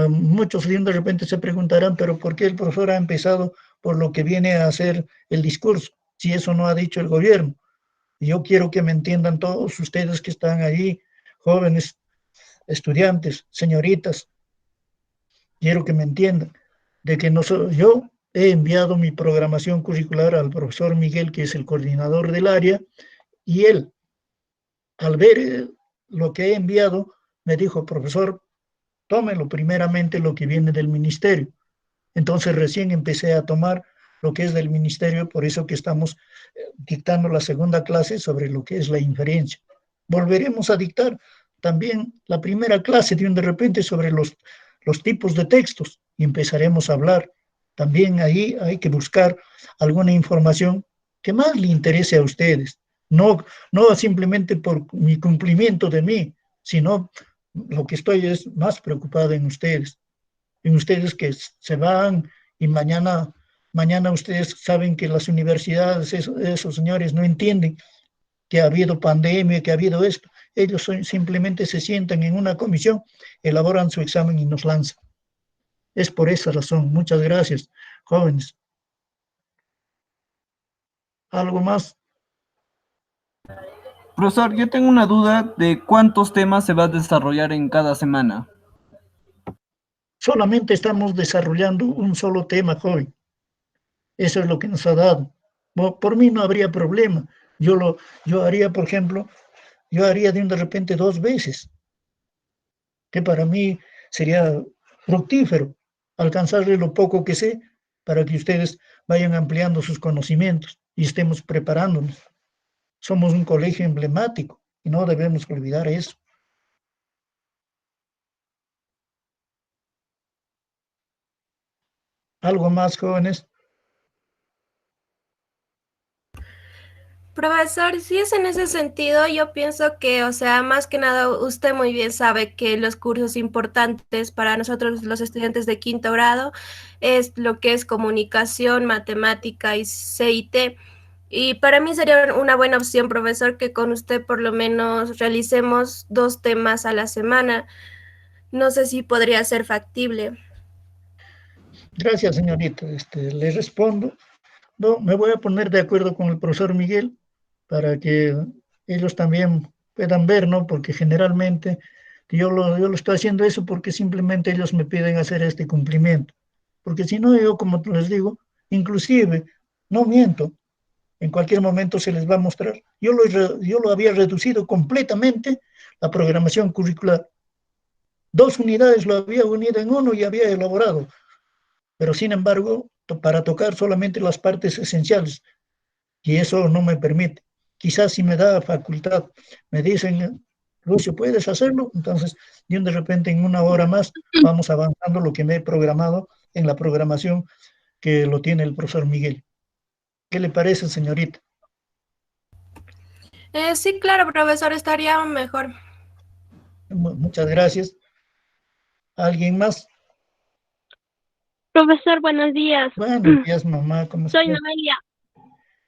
Muchos de repente se preguntarán, pero ¿por qué el profesor ha empezado por lo que viene a hacer el discurso? Si eso no ha dicho el gobierno. Yo quiero que me entiendan todos ustedes que están ahí, jóvenes, estudiantes, señoritas, quiero que me entiendan de que yo he enviado mi programación curricular al profesor Miguel, que es el coordinador del área, y él, al ver lo que he enviado, me dijo, profesor, tómelo primeramente lo que viene del ministerio. Entonces recién empecé a tomar lo que es del ministerio, por eso que estamos dictando la segunda clase sobre lo que es la inferencia. Volveremos a dictar también la primera clase de repente sobre los tipos de textos y empezaremos a hablar. También ahí hay que buscar alguna información que más le interese a ustedes, no simplemente por mi cumplimiento de mí, sino lo que estoy es más preocupado en ustedes que se van y mañana ustedes saben que las universidades, esos señores no entienden que ha habido pandemia, que ha habido esto. Ellos simplemente se sientan en una comisión, elaboran su examen y nos lanzan. Es por esa razón. Muchas gracias, jóvenes. ¿Algo más? Profesor, yo tengo una duda de cuántos temas se va a desarrollar en cada semana. Solamente estamos desarrollando un solo tema, joven. Eso es lo que nos ha dado. Por mí no habría problema. Yo haría, por ejemplo, yo haría de repente 2 veces, que para mí sería fructífero alcanzarle lo poco que sé para que ustedes vayan ampliando sus conocimientos y estemos preparándonos. Somos un colegio emblemático y no debemos olvidar eso. ¿Algo más, jóvenes? Profesor, si es en ese sentido, yo pienso que, o sea, más que nada, usted muy bien sabe que los cursos importantes para nosotros, los estudiantes de quinto grado, es lo que es comunicación, matemática y CIT. Y para mí sería una buena opción, profesor, que con usted por lo menos realicemos 2 temas a la semana. No sé si podría ser factible. Gracias, señorita. Le respondo. No, me voy a poner de acuerdo con el profesor Miguel para que ellos también puedan ver, ¿no? Porque generalmente yo lo estoy haciendo eso porque simplemente ellos me piden hacer este cumplimiento. Porque si no, yo, como les digo, inclusive, no miento, en cualquier momento se les va a mostrar. Yo lo había reducido completamente la programación curricular. 2 unidades lo había unido en uno y había elaborado, pero sin embargo, para tocar solamente las partes esenciales, y eso no me permite. Quizás si me da facultad, me dicen, Lucio, ¿puedes hacerlo? Entonces, de repente en 1 hora más vamos avanzando lo que me he programado en la programación que lo tiene el profesor Miguel. ¿Qué le parece, señorita? Sí, claro, profesor, estaría mejor. Muchas gracias. ¿Alguien más? Profesor, buenos días. Buenos días, mamá, ¿cómo Soy estás? Noelia.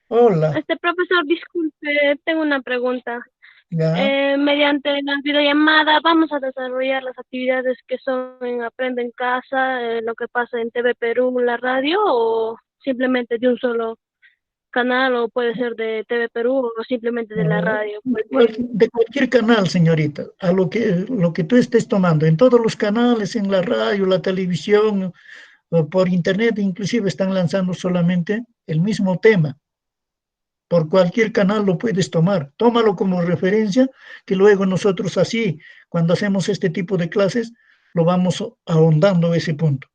Hola, Profesor, disculpe, tengo una pregunta. ya. Mediante la videollamada vamos a desarrollar las actividades que son en Aprende en Casa, lo que pasa en TV Perú, la radio, o simplemente de un solo canal, o puede ser de TV Perú o simplemente de la radio. De cualquier canal, señorita, a lo que tú estés tomando, en todos los canales, en la radio, la televisión, o por internet, inclusive están lanzando solamente el mismo tema. Por cualquier canal lo puedes tomar. Tómalo como referencia, que luego nosotros así, cuando hacemos este tipo de clases, lo vamos ahondando ese punto.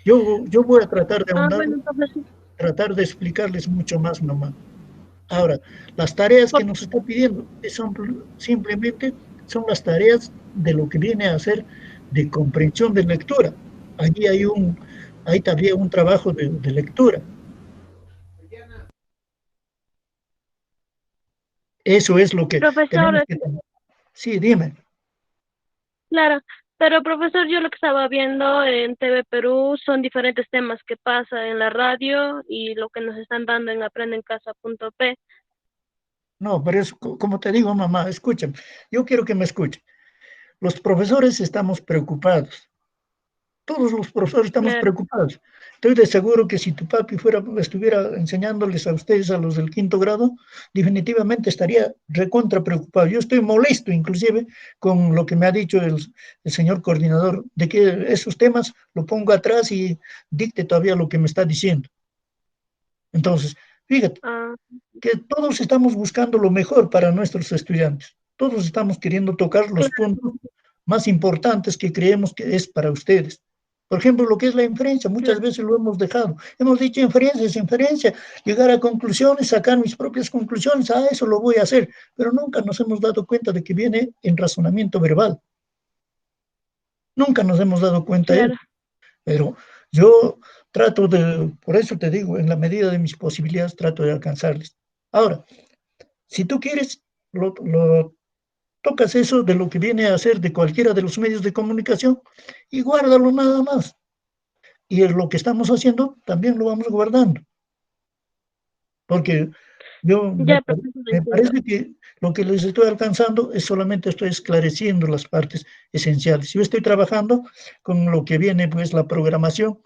Yo voy a tratar de ahondar, Bueno, profesor. tratar de explicarles mucho más, mamá. Ahora, las tareas que nos está pidiendo simplemente son las tareas de lo que viene a ser de comprensión de lectura. Allí hay también un trabajo de lectura. Eso es lo que tenemos Profesor, que tener. Sí, dime. claro, pero profesor, yo lo que estaba viendo en TV Perú son diferentes temas que pasa en la radio y lo que nos están dando en aprendencasa.p. No, pero es como te digo, mamá, escúchame. Yo quiero que me escuchen. Los profesores estamos preocupados. Todos los profesores estamos Claro. preocupados. Estoy de seguro que si tu papi estuviera enseñándoles a ustedes, a los del quinto grado, definitivamente estaría recontra preocupado. Yo estoy molesto inclusive con lo que me ha dicho el señor coordinador, de que esos temas lo pongo atrás y dicte todavía lo que me está diciendo. Entonces, fíjate, que todos estamos buscando lo mejor para nuestros estudiantes. Todos estamos queriendo tocar los puntos más importantes que creemos que es para ustedes. Por ejemplo, lo que es la inferencia, muchas veces lo hemos dejado. Hemos dicho inferencia es inferencia, llegar a conclusiones, sacar mis propias conclusiones, eso lo voy a hacer, pero nunca nos hemos dado cuenta de que viene en razonamiento verbal. Nunca nos hemos dado cuenta de Claro. él. Pero yo trato por eso te digo, en la medida de mis posibilidades, trato de alcanzarles. Ahora, si tú quieres, lo tocas eso de lo que viene a ser de cualquiera de los medios de comunicación y guárdalo nada más. Y es lo que estamos haciendo, también lo vamos guardando. Porque me parece que lo que les estoy alcanzando es solamente estoy esclareciendo las partes esenciales. Yo estoy trabajando con lo que viene, pues, la programación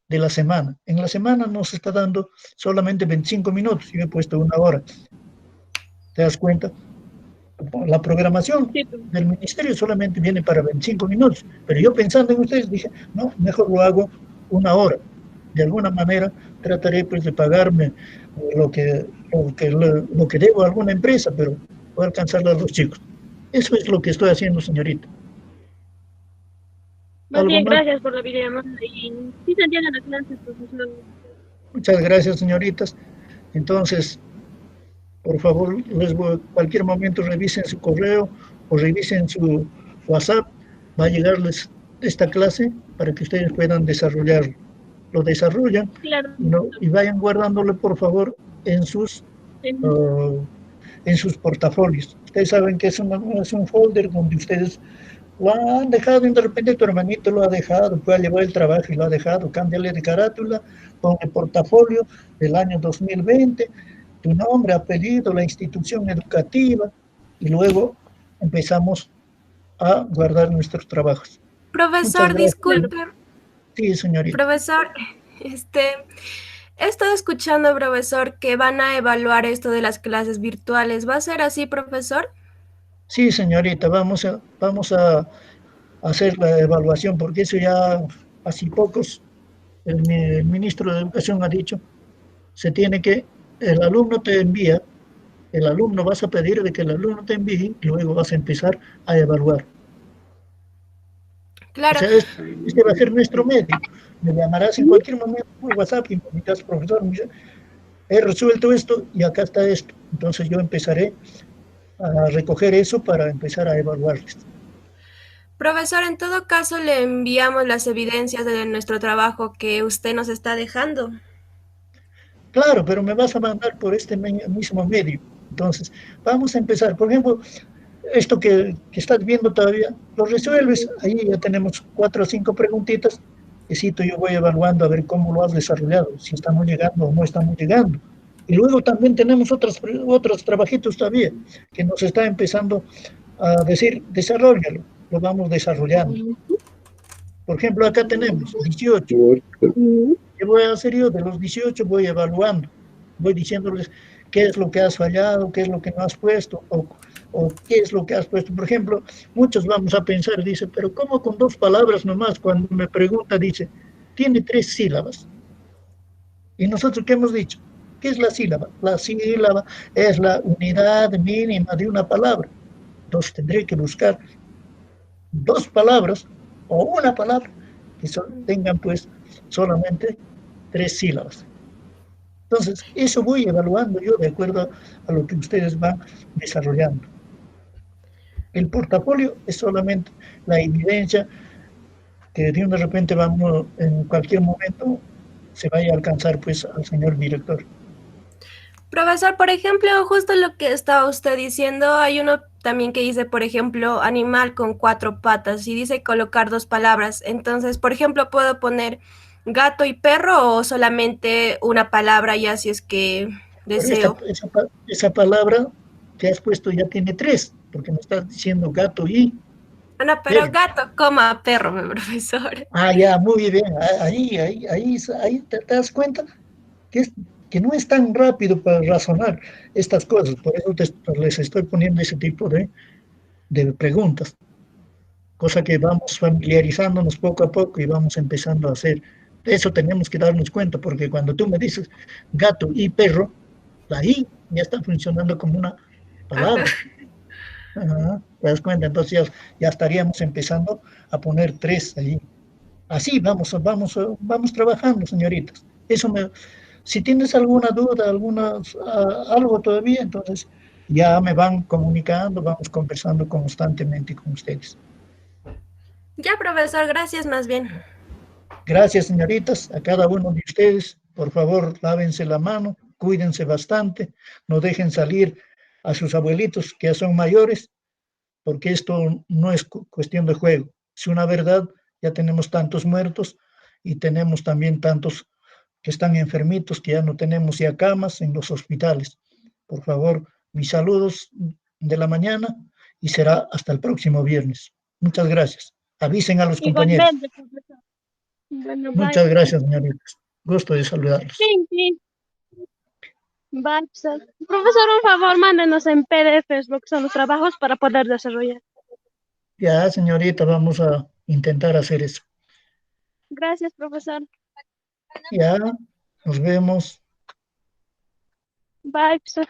de la semana. En la semana nos está dando solamente 25 minutos, yo he puesto 1 hora. ¿Te das cuenta? La programación Sí, del ministerio solamente viene para 25 minutos, pero yo pensando en ustedes dije, no, mejor lo hago 1 hora. De alguna manera trataré pues de pagarme lo que debo a alguna empresa, pero voy a alcanzarle a los chicos. Eso es lo que estoy haciendo, señorita. más ¿Algo bien, más? gracias por la videollamada y sí se entiende la clase, profesor. Muchas gracias, señoritas. Entonces, por favor, cualquier momento revisen su correo o revisen su WhatsApp. Va a llegarles esta clase para que ustedes puedan desarrollarlo. Lo desarrollan Claro, y vayan guardándolo, por favor, uh, en sus portafolios. Ustedes saben que es un folder donde ustedes lo han dejado y de repente tu hermanito lo ha dejado, puede llevar el trabajo y lo ha dejado, cámbiale de carátula, pon el portafolio del año 2020, tu nombre, apellido, la institución educativa, y luego empezamos a guardar nuestros trabajos. Muchas Profesor, gracias. disculpe. Sí, señorita. Profesor, he estado escuchando, profesor, que van a evaluar esto de las clases virtuales. ¿Va a ser así, profesor? Sí, señorita, vamos a hacer la evaluación, porque eso ya hace pocos, el ministro de Educación ha dicho, el alumno te envía, el alumno vas a pedir de que el alumno te envíe y luego vas a empezar a evaluar. O Claro, sea, este va a ser nuestro medio. Me llamarás en cualquier momento por WhatsApp y me dirás, profesor, mira, he resuelto esto y acá está esto. Entonces yo empezaré a recoger eso para empezar a evaluarles. profesor, en todo caso le enviamos las evidencias de nuestro trabajo que usted nos está dejando. Claro, pero me vas a mandar por este mismo medio. Entonces, vamos a empezar. Por ejemplo, esto que estás viendo todavía, lo resuelves. Ahí ya tenemos 4 o 5 preguntitas. Y yo voy evaluando a ver cómo lo has desarrollado, si estamos llegando o no estamos llegando. Y luego también tenemos otros trabajitos todavía que nos está empezando a decir, desarrollalo, lo vamos desarrollando. Por ejemplo, acá tenemos 18. ¿Qué voy a hacer yo? De los 18 voy evaluando, voy diciéndoles qué es lo que has fallado, qué es lo que no has puesto, o qué es lo que has puesto. Por ejemplo, muchos vamos a pensar, dice, pero ¿cómo con 2 palabras nomás? Cuando me pregunta, dice, tiene 3 sílabas. ¿Y nosotros qué hemos dicho? ¿Qué es la sílaba? La sílaba es la unidad mínima de una palabra. Entonces tendré que buscar 2 palabras o una palabra que tengan pues solamente 3 sílabas. Entonces, eso voy evaluando yo de acuerdo a lo que ustedes van desarrollando. El portafolio es solamente la evidencia que de repente vamos, en cualquier momento, se vaya a alcanzar pues al señor director. Profesor, por ejemplo, justo lo que estaba usted diciendo, hay uno también que dice, por ejemplo, animal con 4 patas y dice colocar 2 palabras. Entonces, por ejemplo, ¿puedo poner gato y perro o solamente una palabra ya si es que Pero deseo? esa palabra que has puesto ya tiene 3, porque me estás diciendo gato y No, pero perro. gato, coma perro, profesor. Ah, ya, muy bien. Ahí te das cuenta que no es tan rápido para razonar estas cosas. Por eso les estoy poniendo ese tipo de preguntas, cosa que vamos familiarizándonos poco a poco y vamos empezando a hacer. De eso tenemos que darnos cuenta, porque cuando tú me dices gato y perro, ahí ya está funcionando como una Ajá. palabra. Ajá, ¿te das cuenta? Entonces ya estaríamos empezando a poner 3 allí. Así vamos trabajando, señoritas. Si tienes alguna duda, algo todavía, entonces ya me van comunicando, vamos conversando constantemente con ustedes. Ya, profesor, gracias más bien. Gracias, señoritas, a cada uno de ustedes. Por favor, lávense la mano, cuídense bastante, no dejen salir a sus abuelitos que ya son mayores, porque esto no es cuestión de juego. Es una verdad, ya tenemos tantos muertos y tenemos también tantos que están enfermitos, que ya no tenemos ya camas en los hospitales. Por favor, mis saludos de la mañana y será hasta el próximo viernes. Muchas gracias. Avisen a los compañeros. Igualmente, profesor. Bueno, bye. Muchas gracias, señoritas. Gusto de saludarlos. Thank you. Vale, profesor, un favor, mándenos en PDFs lo que son los trabajos para poder desarrollar. Ya, señorita, vamos a intentar hacer eso. Gracias, profesor. Ya, nos vemos. Bye, profesor.